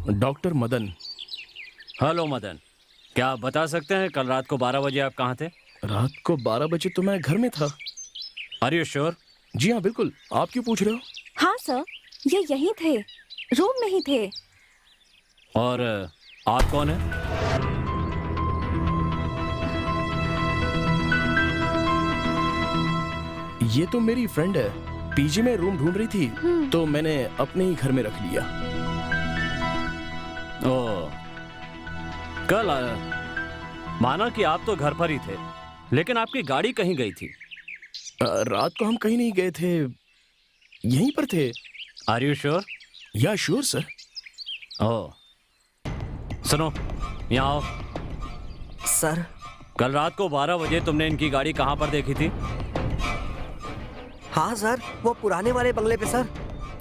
डॉक्टर मदन। हेलो मदन, क्या आप बता सकते हैं कल रात को 12 बजे आप कहाँ थे? रात को 12 बजे तो मैं घर में था। Are you sure? जी हाँ, बिल्कुल। आप क्यों पूछ रहे हो? हाँ सर, ये यहीं थे, रूम में ही थे। और आप कौन है? ये तो मेरी फ्रेंड है, पीजी में रूम ढूंढ रही थी तो मैंने अपने ही घर में रख लिया। ओ, कल माना कि आप तो घर पर ही थे, लेकिन आपकी गाड़ी कहीं गई थी। रात को हम कहीं नहीं गए थे, यहीं पर थे। Are you sure? Yeah sure sir. ओह, सुनो, यहाँ आओ। सर, कल रात को 12 बजे तुमने इनकी गाड़ी कहाँ पर देखी थी? हाँ सर, वो पुराने वाले बंगले पे सर।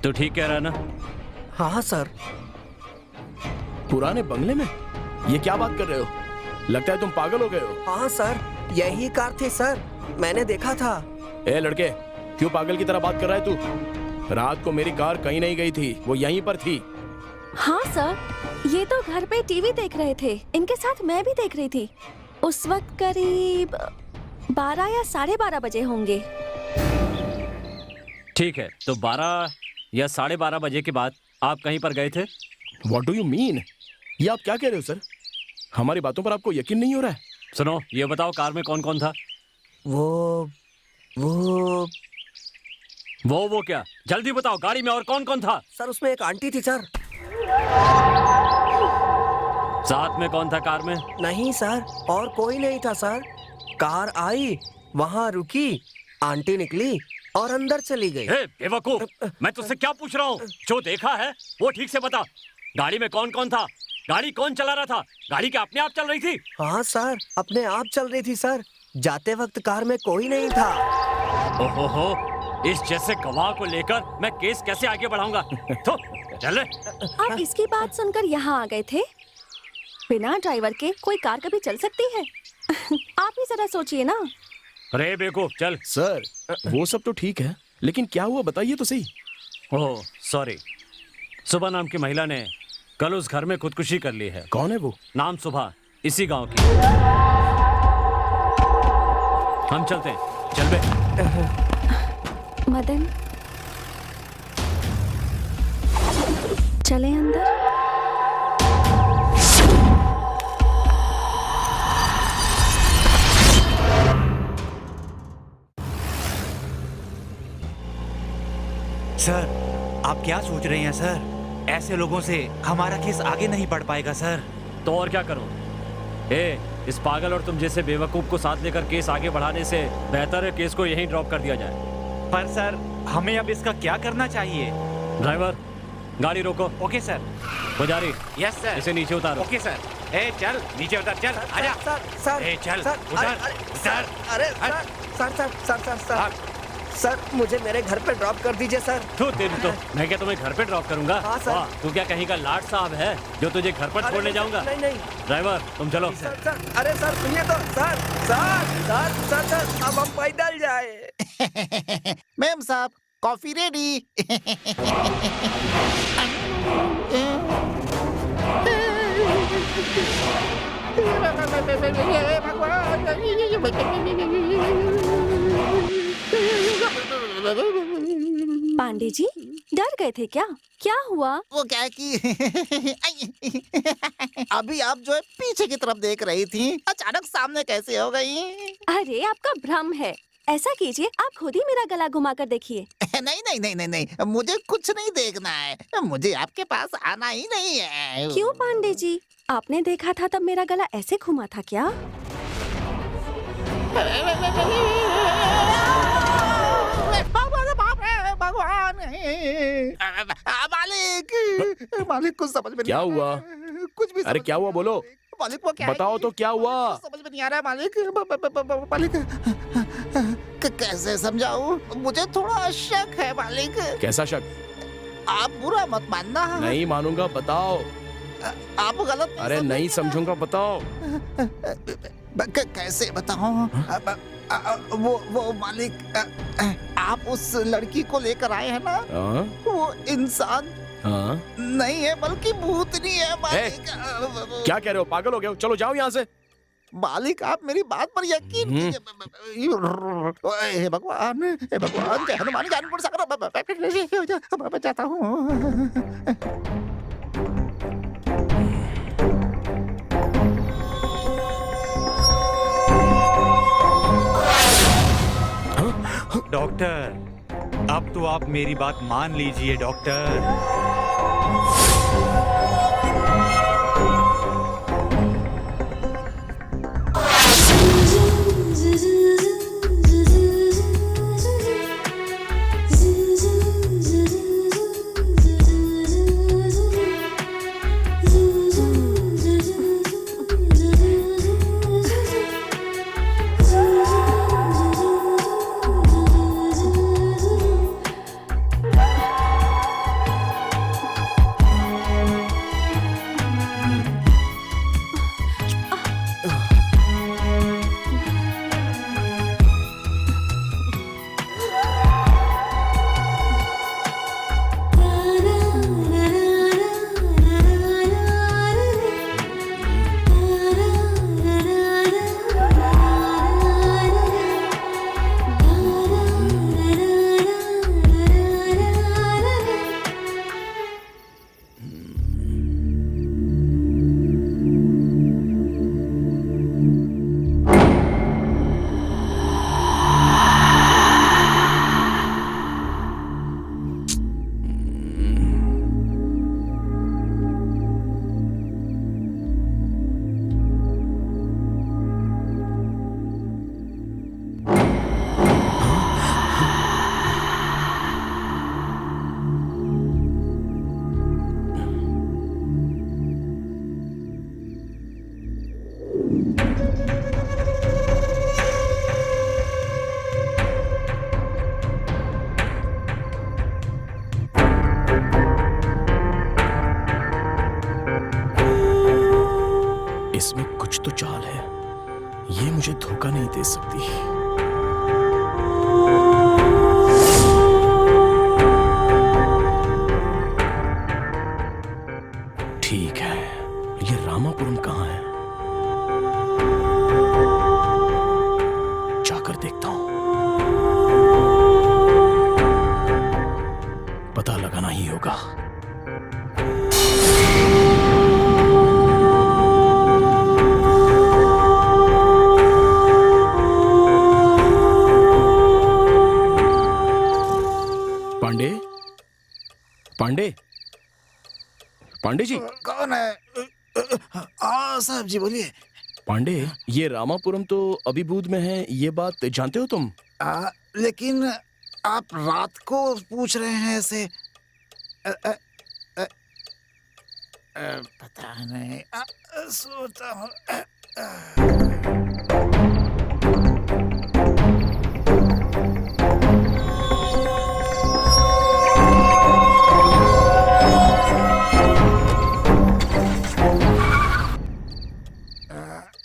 तो ठीक कह रहा है ना? हाँ सर। पुराने बंगले में? ये क्या बात कर रहे हो? लगता है तुम पागल हो गए हो। हाँ सर, यही कार थी सर, मैंने देखा था। ए लड़के, क्यों पागल की तरह बात कर रहा है तू? रात को मेरी कार कहीं नहीं गई थी, वो यहीं पर थी। हाँ सर, ये तो घर पे टीवी देख रहे थे, इनके साथ मैं भी देख रही थी। उस वक्त करीब 12 या 12:30 बजे होंगे। ठीक है, तो 12 या 12:30 बजे के बाद आप कहीं पर गए थे? What do you mean? ये आप क्या कह रहे हो सर? हमारी बातों पर आपको यकीन नहीं हो रहा है? सुनो, ये बताओ कार में कौन कौन था? वो क्या? जल्दी बताओ, गाड़ी में और कौन कौन था? सर, उसमें एक आंटी थी सर। साथ में कौन था कार में? नहीं सर, और कोई नहीं था सर। कार आई, वहाँ रुकी, आंटी निकली और अंदर चली गई। हे बेवकूफ, मैं तुझसे क्या पूछ रहा हूँ? जो देखा है वो ठीक से बता। गाड़ी में कौन कौन था? गाड़ी कौन चला रहा था? गाड़ी क्या अपने आप चल रही थी? हाँ सर, अपने आप चल रही थी सर। जाते वक्त कार में कोई नहीं था। ओहो, इस जैसे गवाह को लेकर मैं केस कैसे आगे बढ़ाऊंगा? तो चल। आप इसकी बात सुनकर यहाँ आ गए थे? बिना ड्राइवर के कोई कार कभी चल सकती है? आप ही जरा सोचिए ना। अरे बेवकूफ, चल। सर, वो सब तो ठीक है, लेकिन क्या हुआ बताइए तो सही। ओह सॉरी, सुबह नाम की महिला ने कल उस घर में खुदकुशी कर ली है। कौन है वो? नाम सुबह, इसी गांव की। हम चलते हैं, चल बे। मदन, चले अंदर। सर, आप क्या सोच रहे हैं सर? ऐसे लोगों से हमारा केस आगे नहीं बढ़ पाएगा सर। तो और क्या करूं? इस पागल और तुम जैसे बेवकूफ को साथ लेकर केस आगे बढ़ाने से बेहतर है केस को यहीं ड्रॉप कर दिया जाए। पर सर, हमें अब इसका क्या करना चाहिए? ड्राइवर, गाड़ी रोको। Okay sir. पुजारी, यस सर। इसे नीचे उतारो। Okay sir. ए चल नीचे उतर, चल आजा। सर ए चल उतर उतर। अरे सर सर मुझे मेरे घर पे ड्रॉप कर दीजिए सर। तो तेरी तो मैं क्या तुम्हें घर पे ड्रॉप करूंगा? हाँ, सर। वाह, तू क्या कहीं का लाट साहब है जो तुझे घर पर छोड़ने जाऊंगा? नहीं नहीं ड्राइवर तुम चलो। सर अरे सर सुनिए तो सर अब हम पैदल जाए। मैम साहब कॉफी रेडी। पांडे जी डर गए थे क्या? क्या हुआ? वो क्या है कि अभी आप जो है पीछे की तरफ देख रही थी, अचानक सामने कैसे हो गई? अरे आपका भ्रम है। ऐसा कीजिए आप खुद ही मेरा गला घुमा कर देखिए। नहीं नहीं नहीं नहीं नहीं, मुझे कुछ नहीं देखना है, मुझे आपके पास आना ही नहीं है। क्यों पांडे जी, आपने देखा था तब मेरा गला ऐसे घुमा था क्या? भगवान मालिक मालिक कुछ समझ में नहीं क्या आ रहा हुआ? है, कुछ भी अरे समझ क्या में हुआ नहीं बोलो? आ रहा है। मालिक वो क्या है बताओ कि- तो क्या हुआ? समझ में नहीं आ रहा है मालिक। मालिक कैसे समझाऊं? मुझे थोड़ा शक है मालिक। कैसा शक? आप बुरा मत मानना। नहीं मानूंगा, बताओ। आप गलत अरे नहीं समझूंगा, बताओ। कैसे बताऊं? वो मालिक आप उस लड़की को लेकर आए हैं ना, हाँ? वो इंसान हाँ? नहीं है बल्कि भूतनी है मालिक। क्या कह रहे हो? पागल हो गए हो? चलो जाओ यहाँ से। मालिक आप मेरी बात पर यकीन कीजिए। हे भगवान जय हनुमान ज्ञानपुर सागर मैं जाता हूँ। डॉक्टर अब तो आप मेरी बात मान लीजिए डॉक्टर। इसमें कुछ तो चाल है, ये मुझे धोखा नहीं दे सकती। ठीक है, ये रामापुरम कहाँ है? जाकर देखता हूं। पता लगाना ही होगा। पांडे, पांडे, पांडे जी। कौन है? हाँ साहब जी बोलिए। पांडे, ये रामापुरम तो अभिभूत में है, ये बात जानते हो तुम? लेकिन आप रात को पूछ रहे हैं ऐसे। पता नहीं, सोता हूँ।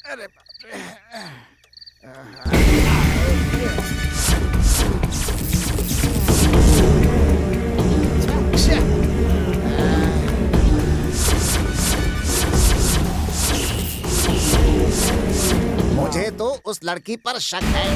अरे बाप रे। मुझे तो उस लड़की पर शक है।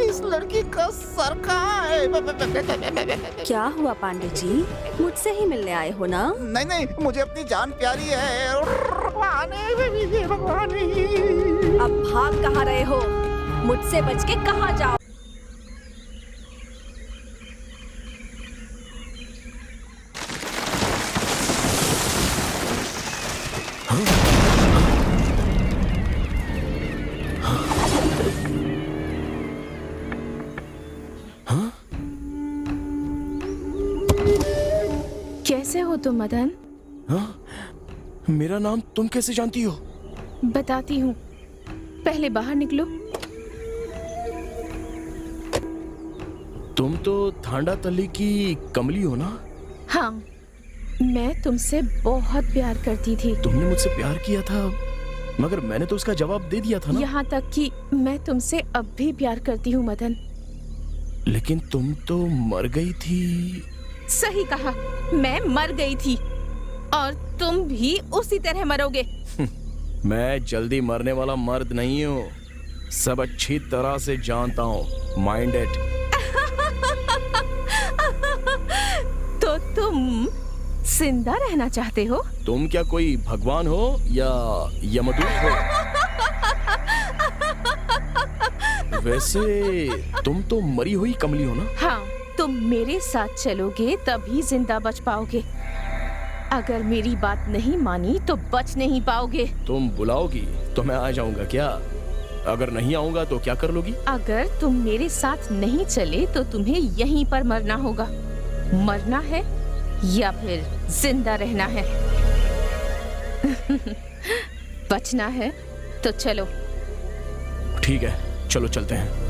इस लड़की का सर कहाँ है? क्या हुआ पांडे जी, मुझसे ही मिलने आए हो ना? नहीं नहीं, मुझे अपनी जान प्यारी है। अब भाग कहाँ रहे हो? मुझसे बच के कहाँ जाओ? कैसे हो तुम मदन? हाँ? मेरा नाम तुम कैसे जानती हो? बताती हूँ, पहले बाहर निकलो। तुम तो थांडा तल्ली की कमली हो ना? हाँ, मैं तुमसे बहुत प्यार करती थी। तुमने मुझसे प्यार किया था, मगर मैंने तो उसका जवाब दे दिया था ना। यहाँ तक कि मैं तुमसे अब भी प्यार करती हूँ मदन। लेकिन तुम तो मर गई थी। सही कहा, मैं मर गई थी और तुम भी उसी तरह मरोगे। मैं जल्दी मरने वाला मर्द नहीं हूँ, सब अच्छी तरह से जानता हूँ। Mind it. तो तुम जिंदा रहना चाहते हो? तुम क्या कोई भगवान हो या यमदूत हो? वैसे तुम तो मरी हुई कमली हो ना? हाँ, तुम मेरे साथ चलोगे तभी जिंदा बच पाओगे। अगर मेरी बात नहीं मानी तो बच नहीं पाओगे। तुम बुलाओगी तो मैं आ जाऊंगा क्या? अगर नहीं आऊंगा तो क्या कर लोगी? अगर तुम मेरे साथ नहीं चले तो तुम्हें यहीं पर मरना होगा। मरना है या फिर जिंदा रहना है? बचना है तो चलो। ठीक है, चलो चलते हैं।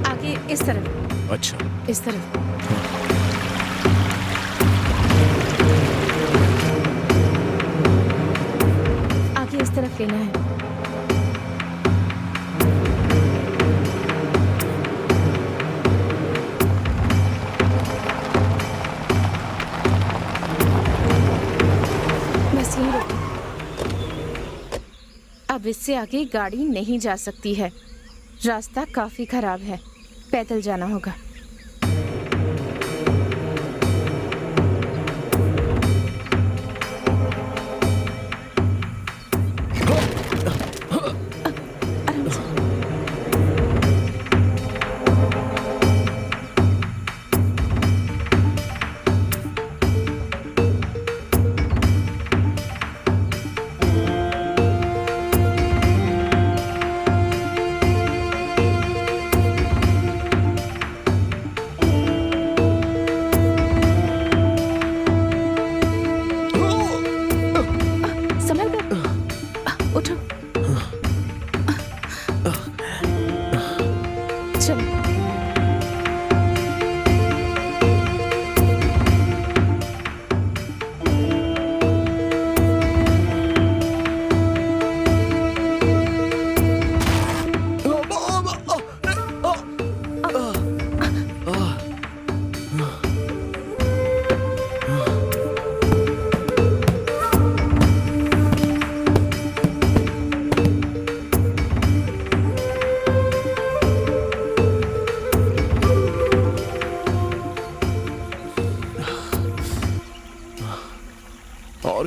आगे इस तरफ। अच्छा, इस तरफ। आगे इस तरफ लेना है। बस यहीं रुको। अब इससे आगे गाड़ी नहीं जा सकती है। रास्ता काफी खराब है, पैदल जाना होगा। आराम से।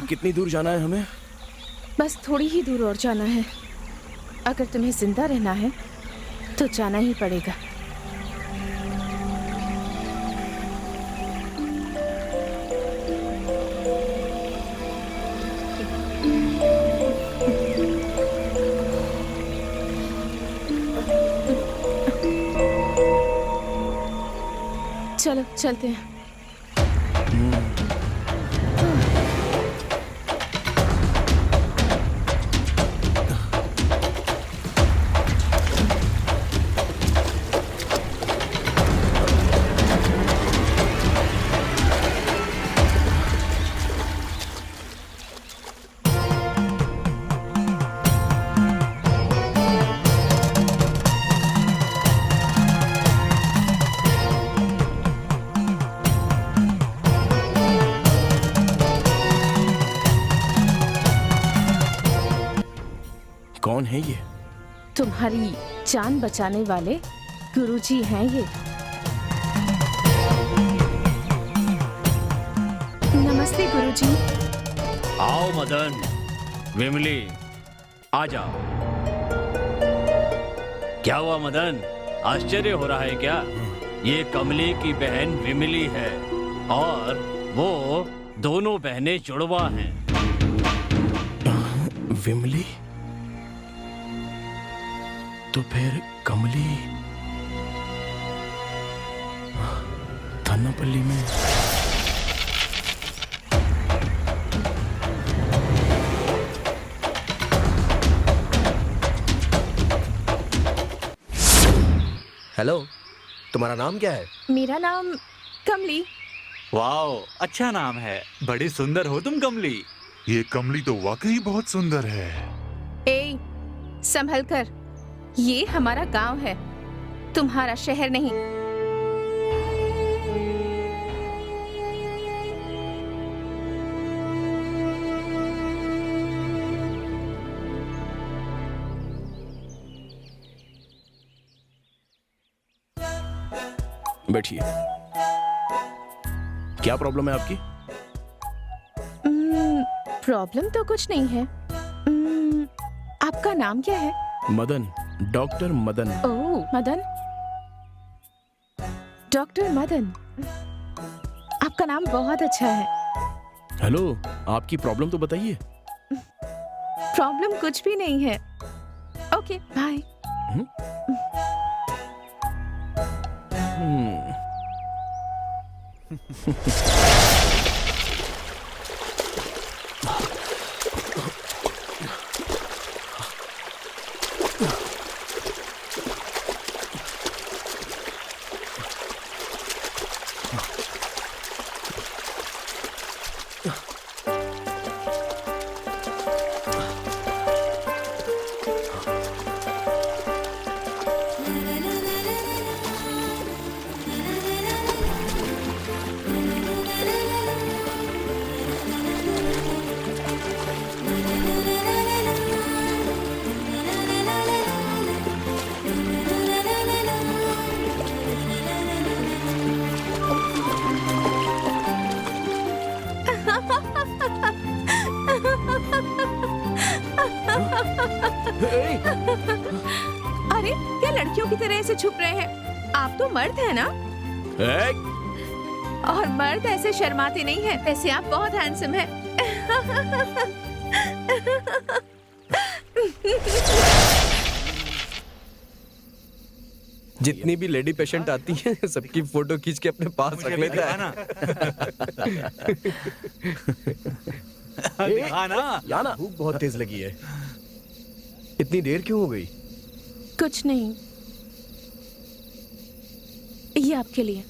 कितनी दूर जाना है हमें? बस थोड़ी ही दूर और जाना है। अगर तुम्हें जिंदा रहना है तो जाना ही पड़ेगा। चलो चलते हैं। कौन है ये? तुम्हारी जान बचाने वाले गुरुजी हैं ये। नमस्ते गुरुजी। आओ मदन, विमली, आ जाओ। क्या हुआ मदन, आश्चर्य हो रहा है क्या? ये कमली की बहन विमली है और वो दोनों बहनें जुड़वा हैं। विमली? तो फिर कमली थन्नापल्ली में। हेलो, तुम्हारा नाम क्या है? मेरा नाम कमली। वाओ, अच्छा नाम है। बड़ी सुंदर हो तुम कमली। ये कमली तो वाकई बहुत सुंदर है। ए, संभल कर। ये हमारा गांव है, तुम्हारा शहर नहीं। बैठिए। क्या प्रॉब्लम है आपकी? प्रॉब्लम तो कुछ नहीं है। आपका नाम क्या है? मदन, डॉक्टर मदन। ओह, मदन। डॉक्टर मदन, आपका नाम बहुत अच्छा है। हेलो, आपकी प्रॉब्लम तो बताइए। प्रॉब्लम कुछ भी नहीं है। Okay, bye. अरे, क्या लड़कियों की तरह ऐसे छुप रहे हैं? आप तो मर्द हैं ना? और मर्द ऐसे शर्माते नहीं हैं। वैसे आप बहुत हैंडसम हैं। जितनी भी लेडी पेशेंट आती हैं, सबकी फोटो खींच के अपने पास रख लेता है ना। याना, भूख बहुत तेज लगी है। इतनी देर क्यों हो गई? कुछ नहीं, ये आपके लिए।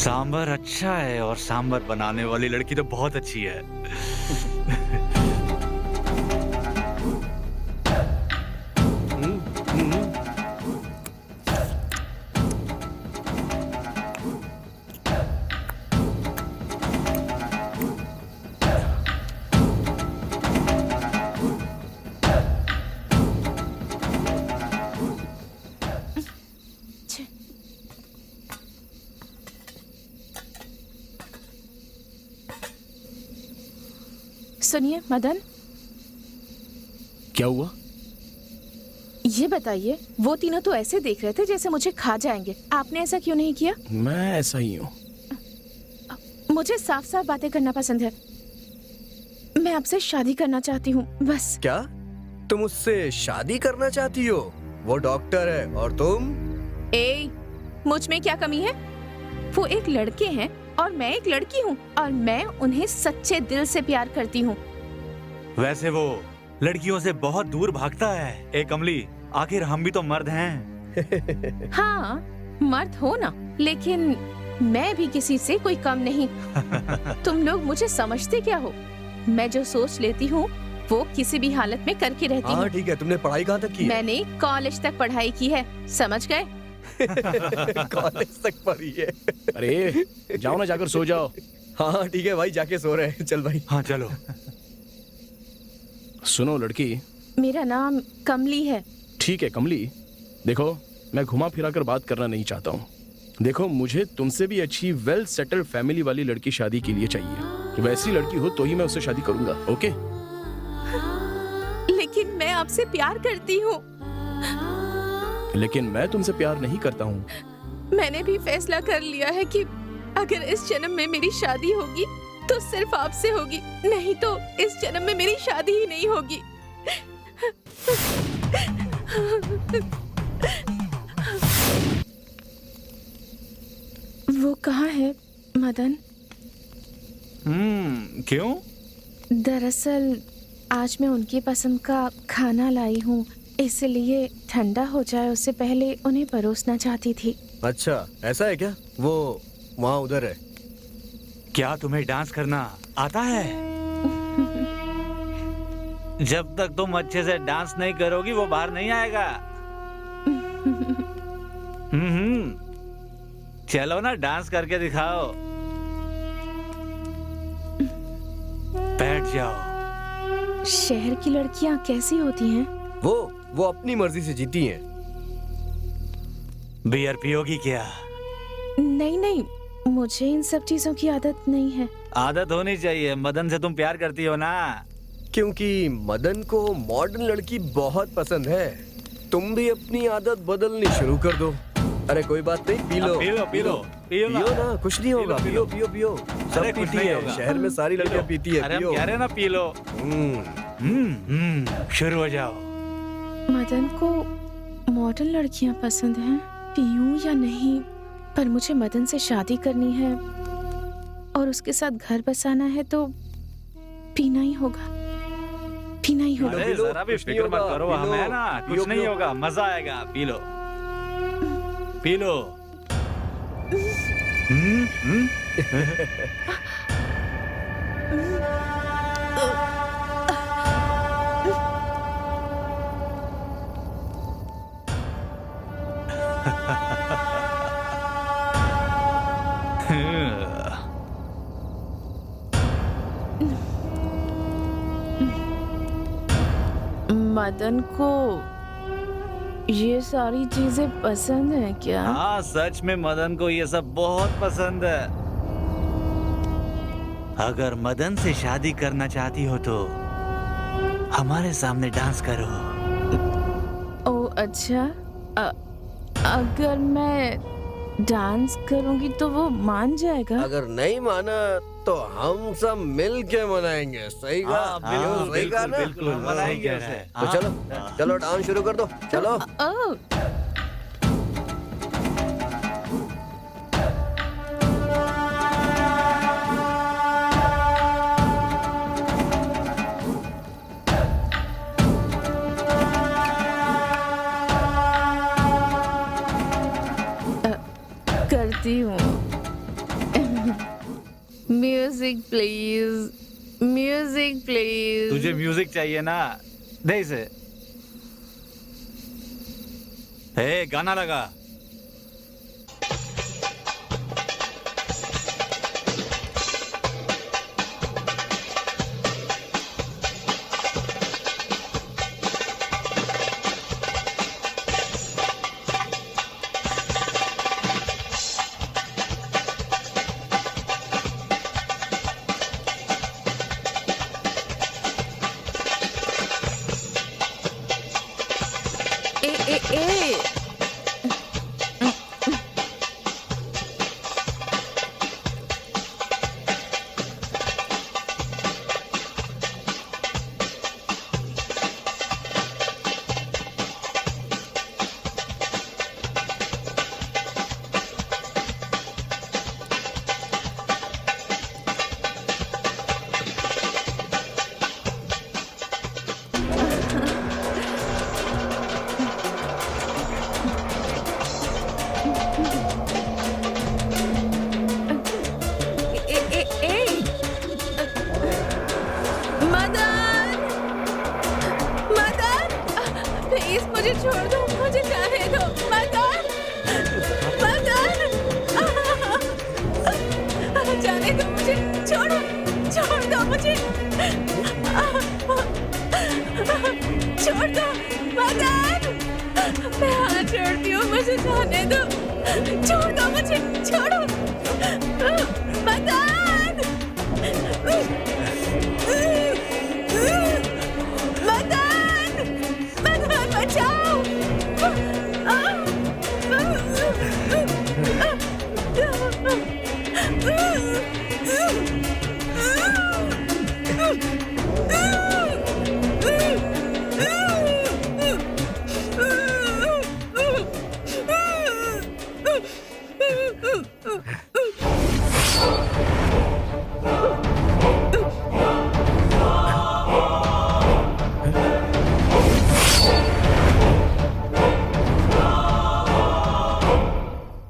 सांबर अच्छा है और सांबर बनाने वाली लड़की तो बहुत अच्छी है। सुनिए मदन, क्या हुआ? ये बताइए, वो तीनों तो ऐसे देख रहे थे जैसे मुझे खा जाएंगे। आपने ऐसा क्यों नहीं किया? मैं ऐसा ही हूँ। मुझे साफ साफ बातें करना पसंद है। मैं आपसे शादी करना चाहती हूँ, बस। क्या तुम उससे शादी करना चाहती हो? वो डॉक्टर है और तुम? ए, मुझ में क्या कमी है? वो एक लड़के हैं और मैं एक लड़की हूँ और मैं उन्हें सच्चे दिल से प्यार करती हूँ। वैसे वो लड़कियों से बहुत दूर भागता है। ए कमली, आखिर हम भी तो मर्द हैं। हाँ, मर्द हो ना, लेकिन मैं भी किसी से कोई कम नहीं। तुम लोग मुझे समझते क्या हो? मैं जो सोच लेती हूँ वो किसी भी हालत में करके रहती हाँ हूँ। ठीक है, तुमने पढ़ाई कहाँ तक की है? मैंने कॉलेज तक पढ़ाई की है, समझ गए? कॉलेज तक पढ़ी है। अरे जाओ ना, जाकर सो जाओ। हाँ ठीक है भाई, जाके सो रहे हैं। चल भाई। हाँ चलो। सुनो लड़की, मेरा नाम कमली है। ठीक है कमली, देखो मैं घुमा फिरा कर बात करना नहीं चाहता हूँ। देखो मुझे तुमसे भी अच्छी वेल सेटल्ड फैमिली वाली लड़की शादी के लिए चाहिए। वैसी लड़की हो तो ही मैं उससे शादी करूंगा। ओके? लेकिन मैं आपसे प्यार करती हूँ। लेकिन मैं तुमसे प्यार नहीं करता हूँ। मैंने भी फैसला कर लिया है कि अगर इस जन्म में मेरी शादी होगी तो सिर्फ आपसे होगी, नहीं तो इस जन्म में मेरी शादी ही नहीं होगी। वो कहाँ है मदन? क्यों? दरअसल आज मैं उनकी पसंद का खाना लाई हूँ, इसलिए ठंडा हो जाए उससे पहले उन्हें परोसना चाहती थी। अच्छा ऐसा है क्या? वो वहाँ उधर है। क्या तुम्हें डांस करना आता है? जब तक तुम अच्छे से डांस नहीं करोगी वो बाहर नहीं आएगा। चलो ना, डांस करके दिखाओ। बैठ जाओ। शहर की लड़कियाँ कैसी होती हैं? वो अपनी मर्जी से जीती हैं। बियर पियोगी क्या? नहीं नहीं, मुझे इन सब चीजों की आदत नहीं है। आदत होनी चाहिए। मदन से तुम प्यार करती हो ना? क्योंकि मदन को मॉडर्न लड़की बहुत पसंद है। तुम भी अपनी आदत बदलनी शुरू कर दो। अरे कोई बात नहीं, P low P low P low पियो ना, कुछ नहीं होगा। पियो पियो पियो, सब अरे कुछ पीती नहीं है। होगा। शहर में सारी लड़कियां पीती है। अरे हम पियो। कह रहे हैं ना, पी लो। शुरू हो जाओ। मदन को मॉडर्न लड़कियां पसंद हैं। पीऊं या नहीं, पर मुझे मदन से शादी करनी है और उसके साथ घर बसाना है तो पीना ही होगा, पीना ही होगा। अरे जरा भी कुछ नहीं फिक्र मत होगा, करो, पी हम लो, है ना, पियो, कुछ नहीं पियो। होगा, मजा आएगा। P low P low. Madan को ये सारी चीजें पसंद है क्या? हाँ, सच में मदन को ये सब बहुत पसंद है। अगर मदन से शादी करना चाहती हो तो हमारे सामने डांस करो। ओ अच्छा, अगर मैं डांस करूंगी तो वो मान जाएगा? अगर नहीं माना तो हम सब मिल के मनाएंगे। सही कहा? बिल्कुल, सही कहा ना? बिल्कुल, हाँ, मनाएंगे सही उसे। कहा है। तो चलो चलो डांस शुरू कर दो। चलो। ओ, करती हूँ। Music please, music please. तुझे म्यूजिक चाहिए ना, दे इसे। हे, गाना लगा। ए मदन, मदन, प्लीज मुझे छोड़ दो, मुझे जाने दो। मदन, मदन, जाने दो मुझे, छोड़ो, छोड़ दो मुझे, छोड़ दो मदन, मैं हाथ जोड़ती हूँ, मुझे जाने दो, छोड़ दो मुझे, छोड़ो मदन। मदन, मदन बचाओ।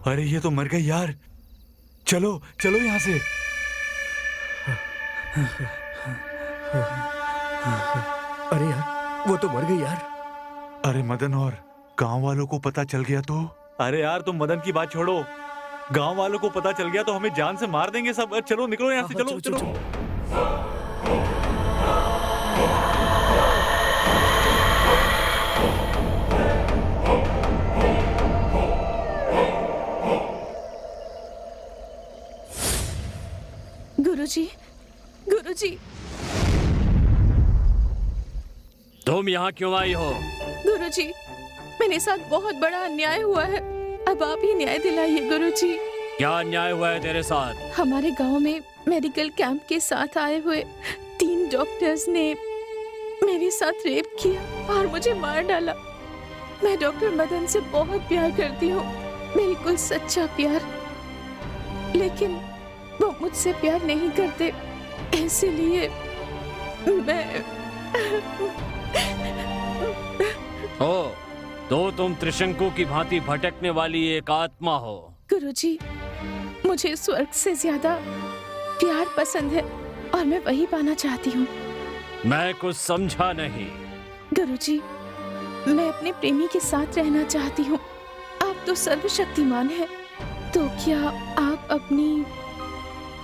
अरे ये तो मर गई यार। चलो चलो यहाँ से। अरे यार, वो तो मर गई यार। अरे मदन, और गांव वालों को पता चल गया तो? अरे यार, तुम मदन की बात छोड़ो, गांव वालों को पता चल गया तो हमें जान से मार देंगे सब। चलो निकलो यहाँ से, चलो चलो। गुरुजी, गुरुजी, तुम यहाँ क्यों आई हो? गुरुजी, मेरे साथ बहुत बड़ा अन्याय हुआ है, अब आप ही न्याय दिलाइए गुरुजी। क्या अन्याय हुआ है तेरे साथ? हमारे गांव में मेडिकल कैंप के साथ आए हुए 3 डॉक्टर्स ने मेरे साथ रेप किया और मुझे मार डाला। मैं डॉक्टर मदन से बहुत प्यार करती हूँ, बिल्कुल सच्चा प्यार, लेकिन वो मुझसे प्यार नहीं करते, इसलिए मैं ओ, तो तुम त्रिशंकु की भांति भटकने वाली एक आत्मा हो। गुरुजी, मुझे स्वर्ग से ज्यादा प्यार पसंद है और मैं वही पाना चाहती हूँ। मैं कुछ समझा नहीं। गुरुजी, मैं अपने प्रेमी के साथ रहना चाहती हूँ। आप तो सर्वशक्तिमान हैं, तो क्या आप अपनी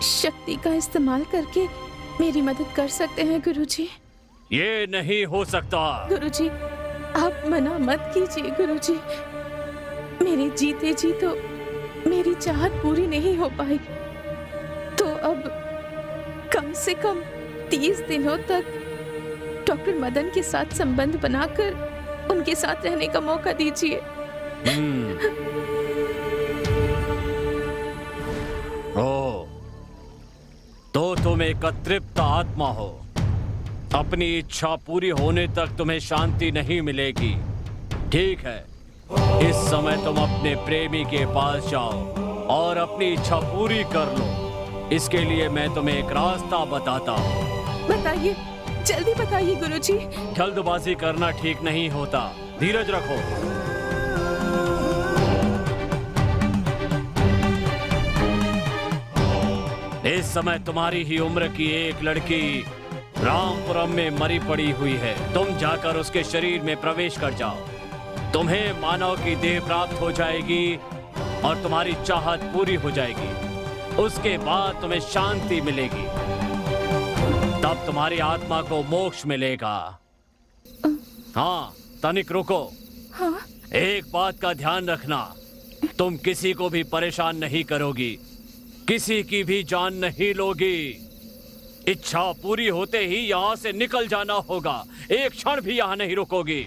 शक्ति का इस्तेमाल करके मेरी मदद कर सकते हैं गुरुजी? ये नहीं हो सकता। गुरुजी, आप मना मत कीजिए गुरुजी। मेरे जीते जी तो मेरी चाहत पूरी नहीं हो पाई, तो अब कम से कम 30 दिनों तक डॉक्टर मदन के साथ संबंध बनाकर उनके साथ रहने का मौका दीजिए। ओ, तो तुम एक अतृप्त आत्मा हो। अपनी इच्छा पूरी होने तक तुम्हें शांति नहीं मिलेगी। ठीक है, इस समय तुम अपने प्रेमी के पास जाओ और अपनी इच्छा पूरी कर लो। इसके लिए मैं तुम्हें एक रास्ता बताता हूँ। बताइए, जल्दी बताइए गुरुजी। जल्दबाजी करना ठीक नहीं होता, धीरज रखो। इस इस समय तुम्हारी ही उम्र की एक लड़की रामपुरम में मरी पड़ी हुई है। तुम जाकर उसके शरीर में प्रवेश कर जाओ। तुम्हें मानव की देह प्राप्त हो जाएगी और तुम्हारी चाहत पूरी हो जाएगी। उसके बाद तुम्हें शांति मिलेगी, तब तुम्हारी आत्मा को मोक्ष मिलेगा। हाँ, तनिक रुको। हाँ? एक बात का ध्यान रखना, तुम किसी को भी परेशान नहीं करोगी, किसी की भी जान नहीं लोगी। इच्छा पूरी होते ही यहाँ से निकल जाना होगा, एक क्षण भी यहाँ नहीं रुकोगी।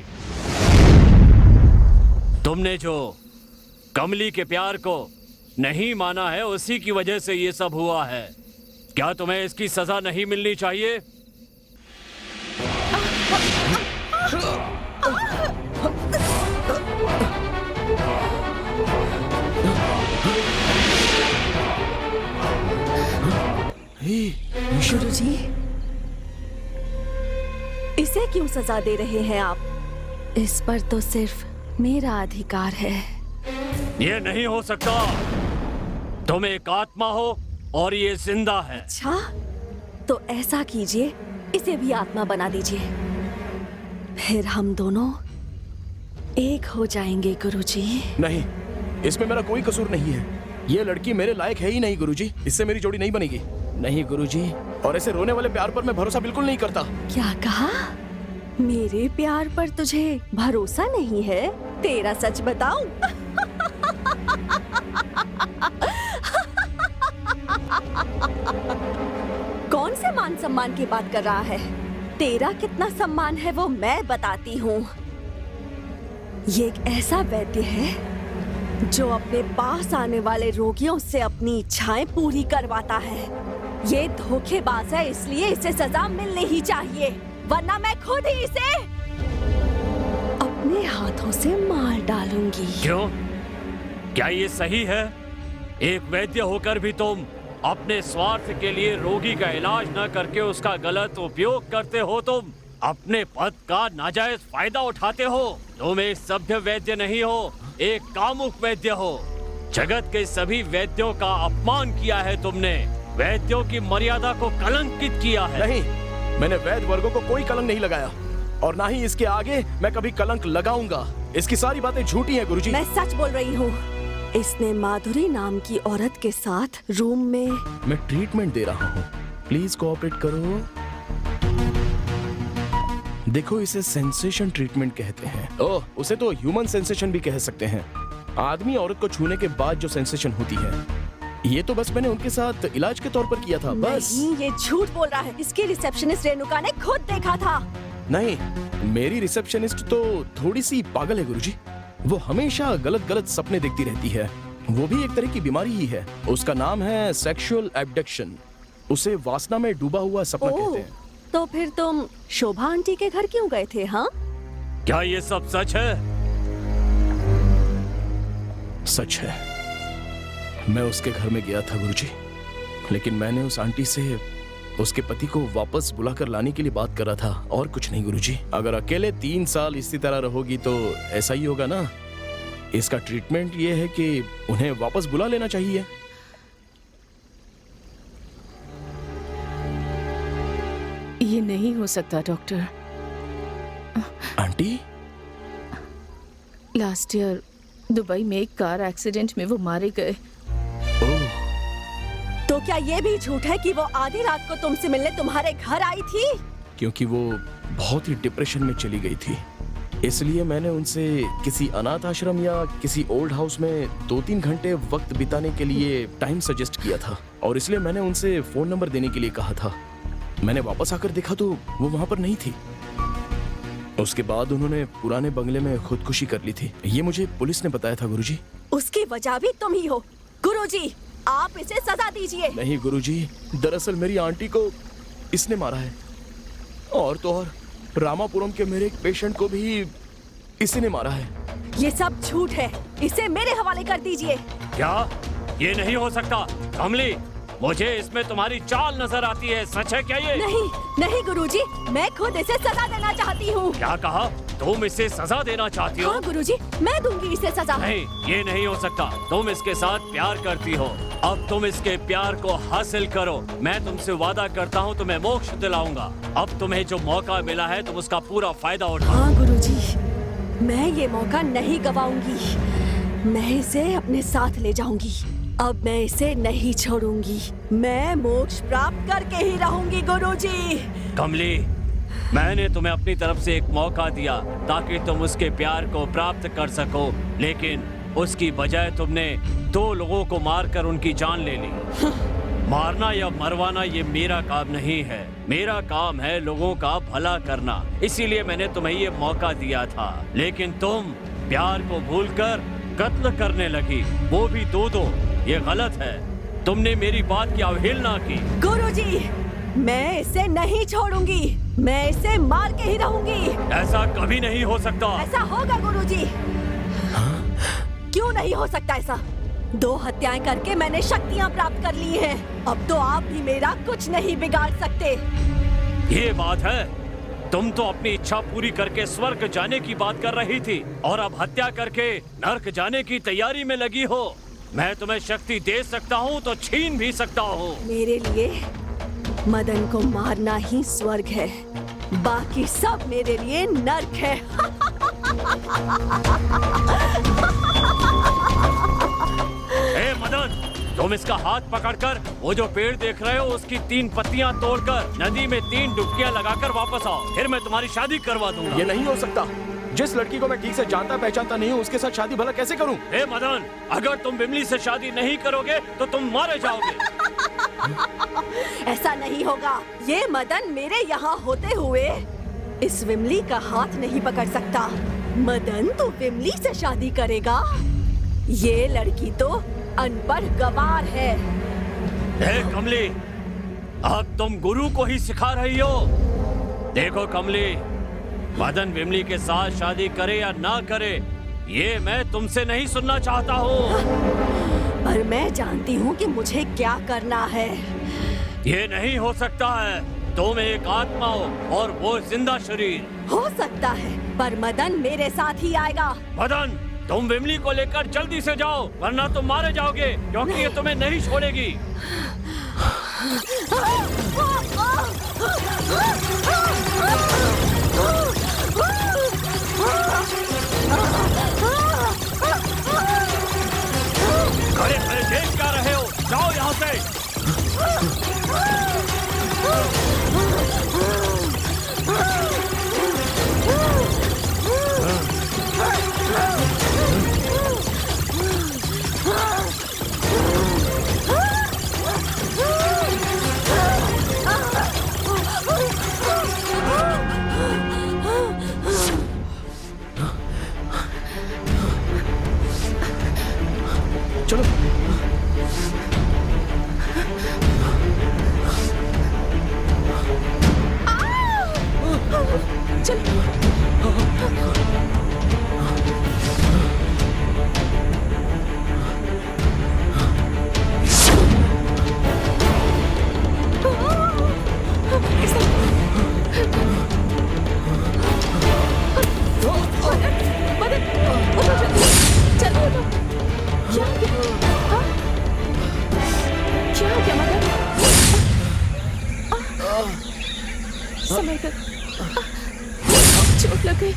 तुमने जो कमली के प्यार को नहीं माना है, उसी की वजह से ये सब हुआ है। क्या तुम्हें इसकी सजा नहीं मिलनी चाहिए? गुरुजी, इसे क्यों सजा दे रहे हैं आप? इस पर तो सिर्फ मेरा अधिकार है। ये नहीं हो सकता। तुम एक आत्मा हो और ये जिंदा है। अच्छा, तो ऐसा कीजिए, इसे भी आत्मा बना दीजिए, फिर हम दोनों एक हो जाएंगे गुरुजी। नहीं, इसमें मेरा कोई कसूर नहीं है। ये लड़की मेरे लायक है ही नहीं गुरुजी, इससे मेरी जोड़ी नहीं बनेगी। नहीं गुरुजी, और ऐसे रोने वाले प्यार पर मैं भरोसा बिल्कुल नहीं करता। क्या कहा? मेरे प्यार पर तुझे भरोसा नहीं है? तेरा सच बताऊं? कौन से मान सम्मान की बात कर रहा है? तेरा कितना सम्मान है वो मैं बताती हूँ। ये एक ऐसा वैद्य है जो अपने पास आने वाले रोगियों से अपनी इच्छाएं पूरी करवाता है। ये धोखेबाज है, इसलिए इसे सजा मिलनी ही चाहिए, वरना मैं खुद ही इसे अपने हाथों से मार डालूंगी। क्यों? क्या ये सही है? एक वैद्य होकर भी तुम अपने स्वार्थ के लिए रोगी का इलाज न करके उसका गलत उपयोग करते हो। तुम अपने पद का नाजायज फायदा उठाते हो। तुम एक सभ्य वैद्य नहीं हो, एक कामुक वैद्य हो। जगत के सभी वैद्यों का अपमान किया है तुमने, वैद्यों की मर्यादा को कलंकित किया है। नहीं, मैंने वैद्य वर्गों को कोई कलंक नहीं लगाया, और ना ही इसके आगे मैं कभी कलंक लगाऊंगा। इसकी सारी बातें झूठी हैं गुरुजी। मैं सच बोल रही हूँ। इसने माधुरी नाम की औरत के साथ रूम में। मैं ट्रीटमेंट दे रहा हूँ, प्लीज कोऑपरेट करो। देखो, इसे सेंसेशन ट्रीटमेंट कहते हैं। ओह, उसे तो ह्यूमन सेंसेशन भी कह सकते हैं। आदमी औरत को छूने के बाद जो सेंसेशन होती है। ये तो बस मैंने उनके साथ इलाज के तौर पर किया था, बस। नहीं, ये झूठ बोल रहा है। इसकी रिसेप्शनिस्ट रेणुका ने खुद देखा था। नहीं, मेरी रिसेप्शनिस्ट तो थोड़ी सी पागल है गुरुजी। वो हमेशा गलत गलत सपने देखती रहती है। वो भी एक तरह की बीमारी ही है। उसका नाम है सेक्सुअल एब्डक्शन। उसे वासना में डूबा हुआ सपना कहते हैं। तो फिर तुम शोभा आंटी के घर क्यों गए थे? हाँ, क्या ये सब सच है? सच है। मैं उसके घर में गया था गुरुजी, लेकिन मैंने उस आंटी से उसके पति को वापस बुलाकर लाने के लिए बात कर रहा था, और कुछ नहीं गुरुजी। अगर अकेले 3 साल इसी तरह रहोगी तो ऐसा ही होगा ना। इसका ट्रीटमेंट ये है कि उन्हें वापस बुला लेना चाहिए। ये नहीं हो सकता doctor. Aunty, last year Dubai में एक कार एक्सीडेंट में वो मारे गए। तो क्या ये भी झूठ है कि वो आधी रात को तुमसे मिलने तुम्हारे घर आई थी? क्योंकि वो बहुत ही डिप्रेशन में चली गई थी, इसलिए मैंने उनसे किसी अनाथ आश्रम या किसी ओल्ड हाउस में 2-3 घंटे वक्त बिताने के लिए टाइम सजेस्ट किया था, और इसलिए मैंने उनसे फोन नंबर देने के लिए कहा था। मैंने वापस आकर देखा तो वो वहां पर नहीं थी। उसके बाद उन्होंने पुराने बंगले में खुदकुशी कर ली थी। ये मुझे पुलिस ने बताया था गुरुजी। उसकी वजह भी तुम ही हो। गुरुजी, आप इसे सजा दीजिए। नहीं गुरुजी, दरअसल मेरी आंटी को इसने मारा है, और तो और रामापुरम के मेरे एक पेशेंट को भी इसी ने मारा है। ये सब झूठ है, इसे मेरे हवाले कर दीजिए। क्या? ये नहीं हो सकता। कमली, मुझे इसमें तुम्हारी चाल नजर आती है। सच है क्या ये? नहीं, नहीं गुरुजी, मैं खुद इसे सजा देना चाहती हूँ। क्या कहा? तुम इसे सजा देना चाहती हो? हाँ गुरुजी, मैं दूंगी इसे सजा। नहीं, ये नहीं हो सकता। तुम इसके साथ प्यार करती हो, अब तुम इसके प्यार को हासिल करो। मैं तुमसे वादा करता हूँ तुम्हें मोक्ष दिलाऊंगा। अब तुम्हें जो मौका मिला है तुम उसका पूरा फायदा उठाओ। हाँ गुरुजी, मैं ये मौका नहीं गवाऊंगी। मैं इसे अपने साथ ले जाऊंगी। अब मैं इसे नहीं छोड़ूंगी। मैं मोक्ष प्राप्त करके ही रहूंगी गुरुजी। कमली, मैंने तुम्हें अपनी तरफ से एक मौका दिया ताकि तुम उसके प्यार को प्राप्त कर सको, लेकिन उसकी बजाय तुमने 2 लोगों को मारकर उनकी जान ले ली। मारना या मरवाना ये मेरा काम नहीं है। मेरा काम है लोगों का भला करना। इसीलिए मैंने तुम्हें ये मौका दिया था, लेकिन तुम प्यार को भूलकर कत्ल करने लगी, वो भी 2-2। ये गलत है। तुमने मेरी बात की अवहेलना की। गुरुजी, मैं इसे नहीं छोड़ूंगी। मैं इसे मार के ही रहूंगी। ऐसा कभी नहीं हो सकता। ऐसा होगा गुरुजी। क्यों नहीं हो सकता ऐसा? 2 हत्याएं करके मैंने शक्तियां प्राप्त कर ली हैं। अब तो आप भी मेरा कुछ नहीं बिगाड़ सकते। ये बात है, तुम तो अपनी इच्छा पूरी करके स्वर्ग जाने की बात कर रही थी और अब हत्या करके नर्क जाने की तैयारी में लगी हो। मैं तुम्हें शक्ति दे सकता हूँ तो छीन भी सकता हूँ। मेरे लिए मदन को मारना ही स्वर्ग है, बाकी सब मेरे लिए नर्क है। ए मदन, तुम इसका हाथ पकड़कर वो जो पेड़ देख रहे हो उसकी 3 पत्तियां तोड़कर नदी में 3 डुबकियां लगाकर वापस आओ, फिर मैं तुम्हारी शादी करवा दूंगा। ये नहीं हो सकता। जिस लड़की को मैं ठीक से जानता पहचानता नहीं हूँ उसके साथ शादी भला कैसे करूँ? ए मदन, अगर तुम विमली से शादी नहीं करोगे तो तुम मारे जाओगे। ऐसा नहीं होगा। ये मदन मेरे यहाँ होते हुए इस विमली का हाथ नहीं पकड़ सकता। मदन तो विमली से शादी करेगा। ये लड़की तो अनपढ़ गंवार है। ए कमली, अब तुम गुरु को ही सिखा रही हो। देखो कमली, मदन विमली के साथ शादी करे या ना करे, ये मैं तुमसे नहीं सुनना चाहता हूँ। पर मैं जानती हूँ कि मुझे क्या करना है। ये नहीं हो सकता है। तुम एक आत्मा हो और वो जिंदा शरीर। हो सकता है, पर मदन मेरे साथ ही आएगा। मदन, तुम विमली को लेकर जल्दी से जाओ, वरना तुम मारे जाओगे, क्योंकि ये तुम्हें नहीं छोड़ेगी। खड़े खड़े देख क्या रहे हो? जाओ यहाँ से। चलो। समय कर, चोट लग गई।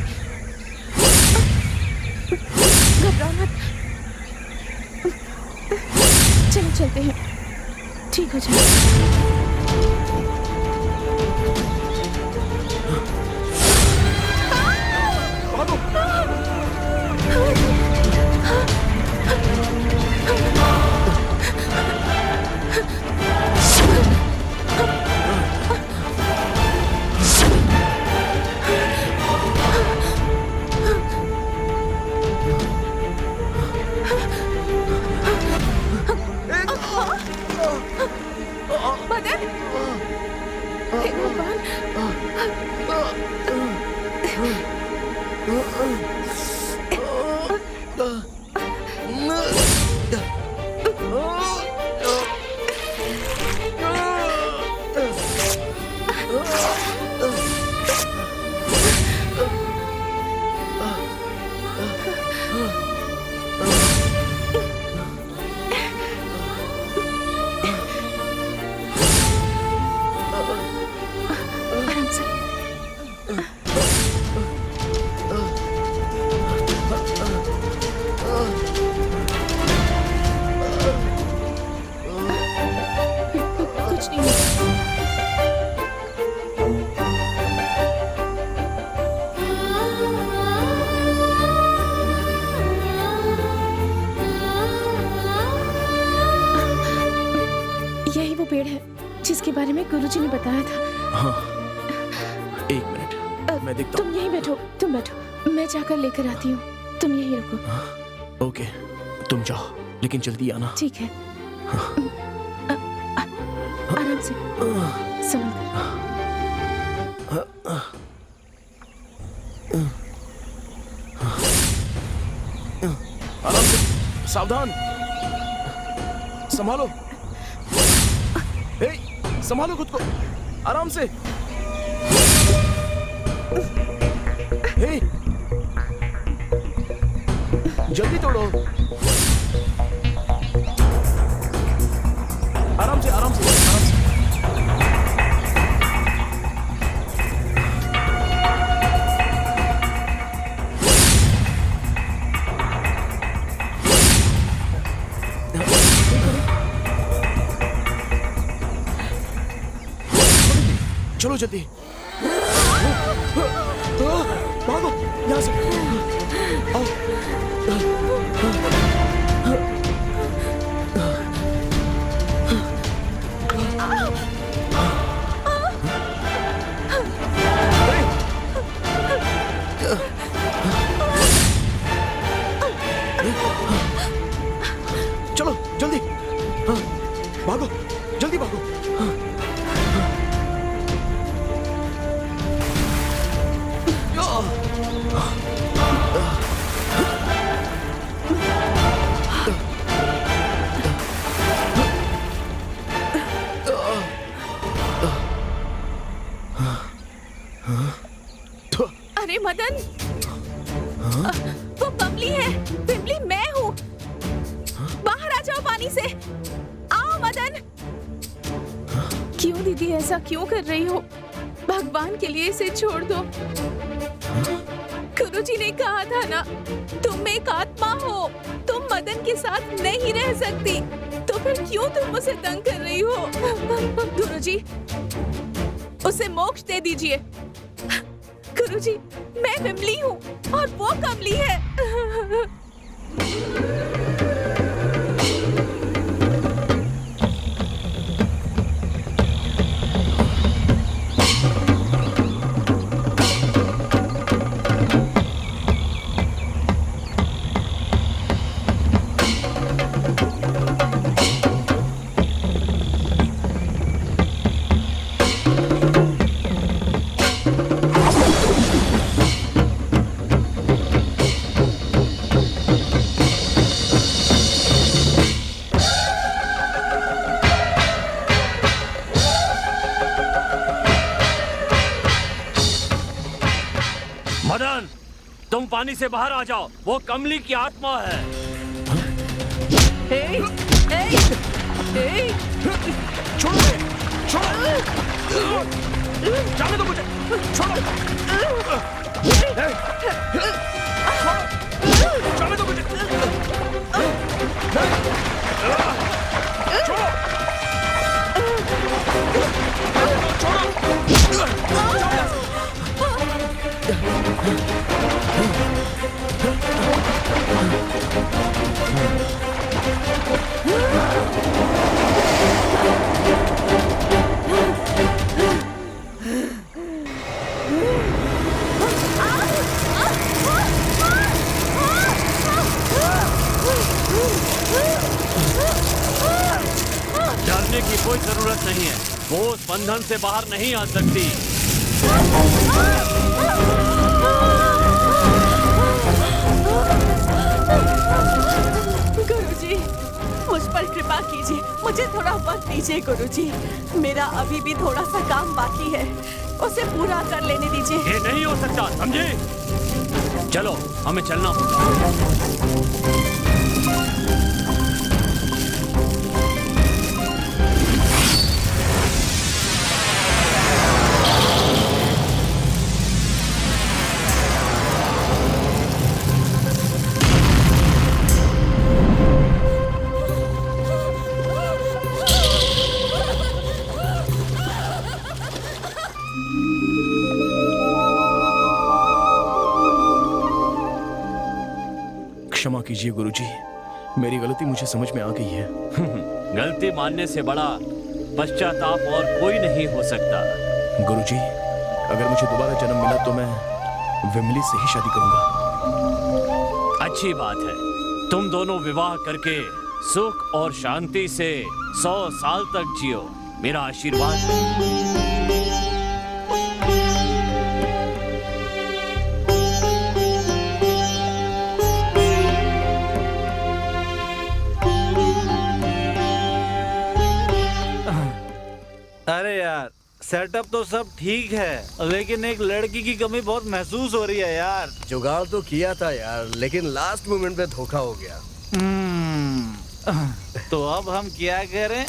घबराओ मत, चलो चलते हैं, ठीक हो जाए। मदन, हे भगवान। हमें गुरुजी ने बताया था। हाँ, एक मिनट, मैं देखता तुम यहीं बैठो, तुम बैठो, मैं जाकर लेकर आती हूँ, तुम यहीं रुको। हूँ। ओके, तुम जाओ, लेकिन जल्दी आना। ठीक है। आराम से, संभल कर। आराम से, सावधान, संभालो। हे, संभालो खुद को, आराम से। हे, जल्दी तोड़ो। आराम से, आराम से, आराम से। चलो जल्दी, भागो यहाँ से। आओ। चलो जल्दी, भागो, जल्दी भागो। अरे मदन, वो बबली है, बिमली मैं हूँ। बाहर आ जाओ पानी से, आओ मदन। क्यों दीदी ऐसा क्यों कर रही हो? भगवान के लिए इसे छोड़ दो। गुरुजी ने कहा था ना, तुम एक आत्मा हो, तुम मदन के साथ नहीं रह सकती, तो फिर क्यों तुम उसे तंग कर रही हो? गुरुजी, उसे मोक्ष दे दीजिए। गुरुजी, मैं विमली हूँ और वो कमली है। मदन, तुम पानी से बाहर आ जाओ, वो कमली की आत्मा है। छोड़ो, छोड़ो, जाने दो मुझे, छोड़ो, जाने दो मुझे, छोड़ो, डरने की कोई जरूरत नहीं है, वो उस बंधन से बाहर नहीं आ सकती। गुरुजी, मुझ पर कृपा कीजिए, मुझे थोड़ा वक्त दीजिए गुरुजी। मेरा अभी भी थोड़ा सा काम बाकी है, उसे पूरा कर लेने दीजिए। ये नहीं हो सकता, समझे? चलो, हमें चलना होगा। क्षमा कीजिए गुरुजी, मेरी गलती मुझे समझ में आ गई है। गलती मानने से बड़ा पश्चाताप और कोई नहीं हो सकता। गुरुजी, अगर मुझे दोबारा जन्म मिला तो मैं विमली से ही शादी करूंगा। अच्छी बात है, तुम दोनों विवाह करके सुख और शांति से 100 साल तक जियो, मेरा आशीर्वाद है। अरे यार, सेटअप तो सब ठीक है, लेकिन एक लड़की की कमी बहुत महसूस हो रही है यार। जुगाड़ तो किया था यार, लेकिन लास्ट मोमेंट पे धोखा हो गया। तो अब हम क्या करें?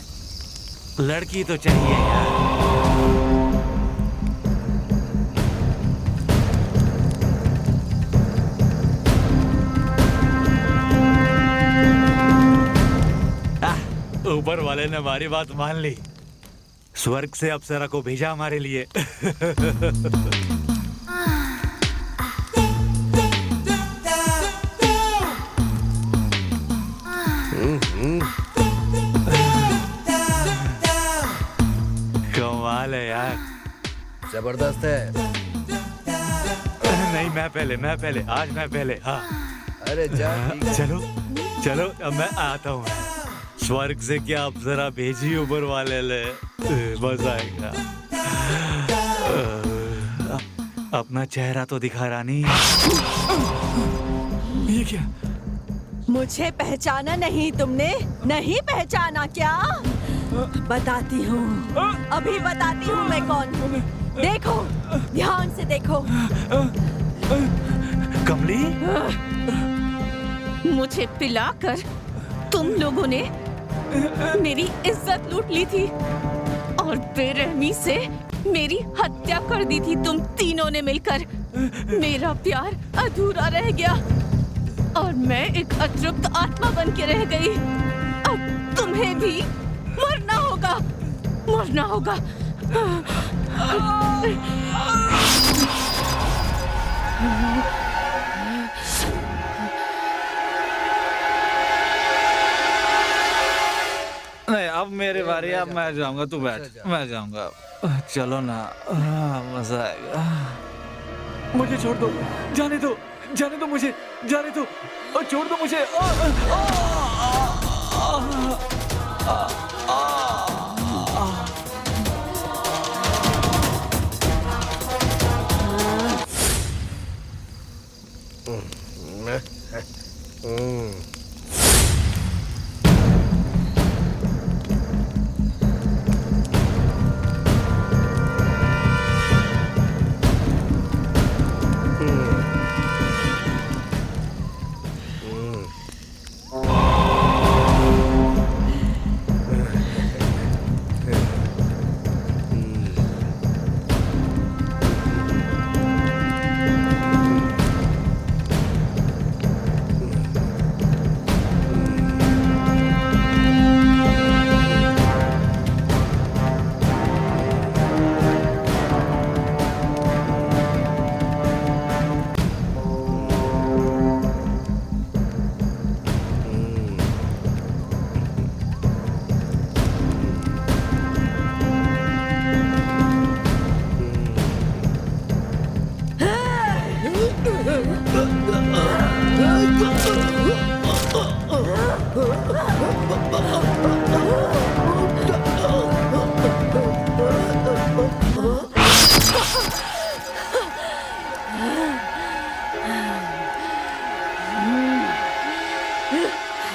लड़की तो चाहिए यार। ऊपर वाले ने हमारी बात मान ली, स्वर्ग से अप्सरा को भेजा हमारे लिए। कमाल है यार, जबरदस्त है। नहीं मैं पहले, आज मैं पहले। हाँ अरे जा, ठीक है। चलो चलो, अब मैं आता हूँ। स्वर्ग से क्या अप्सरा भेजी ऊपर वाले ले, मजा आएगा। अपना चेहरा तो दिखा रानी। ये क्या? मुझे पहचाना नहीं तुमने? नहीं पहचाना क्या? बताती हूँ, अभी बताती हूँ मैं कौन हूँ। देखो, ध्यान से देखो। कमली, मुझे पिलाकर तुम लोगों ने मेरी इज्जत लूट ली थी और बेरहमी से मेरी हत्या कर दी थी तुम तीनों ने मिलकर। मेरा प्यार अधूरा रह गया और मैं एक अतृप्त आत्मा बन के रह गई। अब तुम्हें भी मरना होगा, मरना होगा। नहीं अब मेरी बारी, अब मैं जाऊंगा। तू बैठ, मैं जाऊंगा। चलो ना, मजा आएगा। मुझे छोड़ दो, जाने दो, जाने दो मुझे, जाने दो, छोड़ दो मुझे।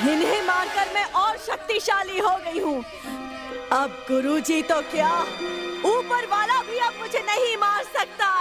इन्हें मारकर मैं और शक्तिशाली हो गई हूँ। अब गुरुजी तो क्या, ऊपर वाला भी अब मुझे नहीं मार सकता।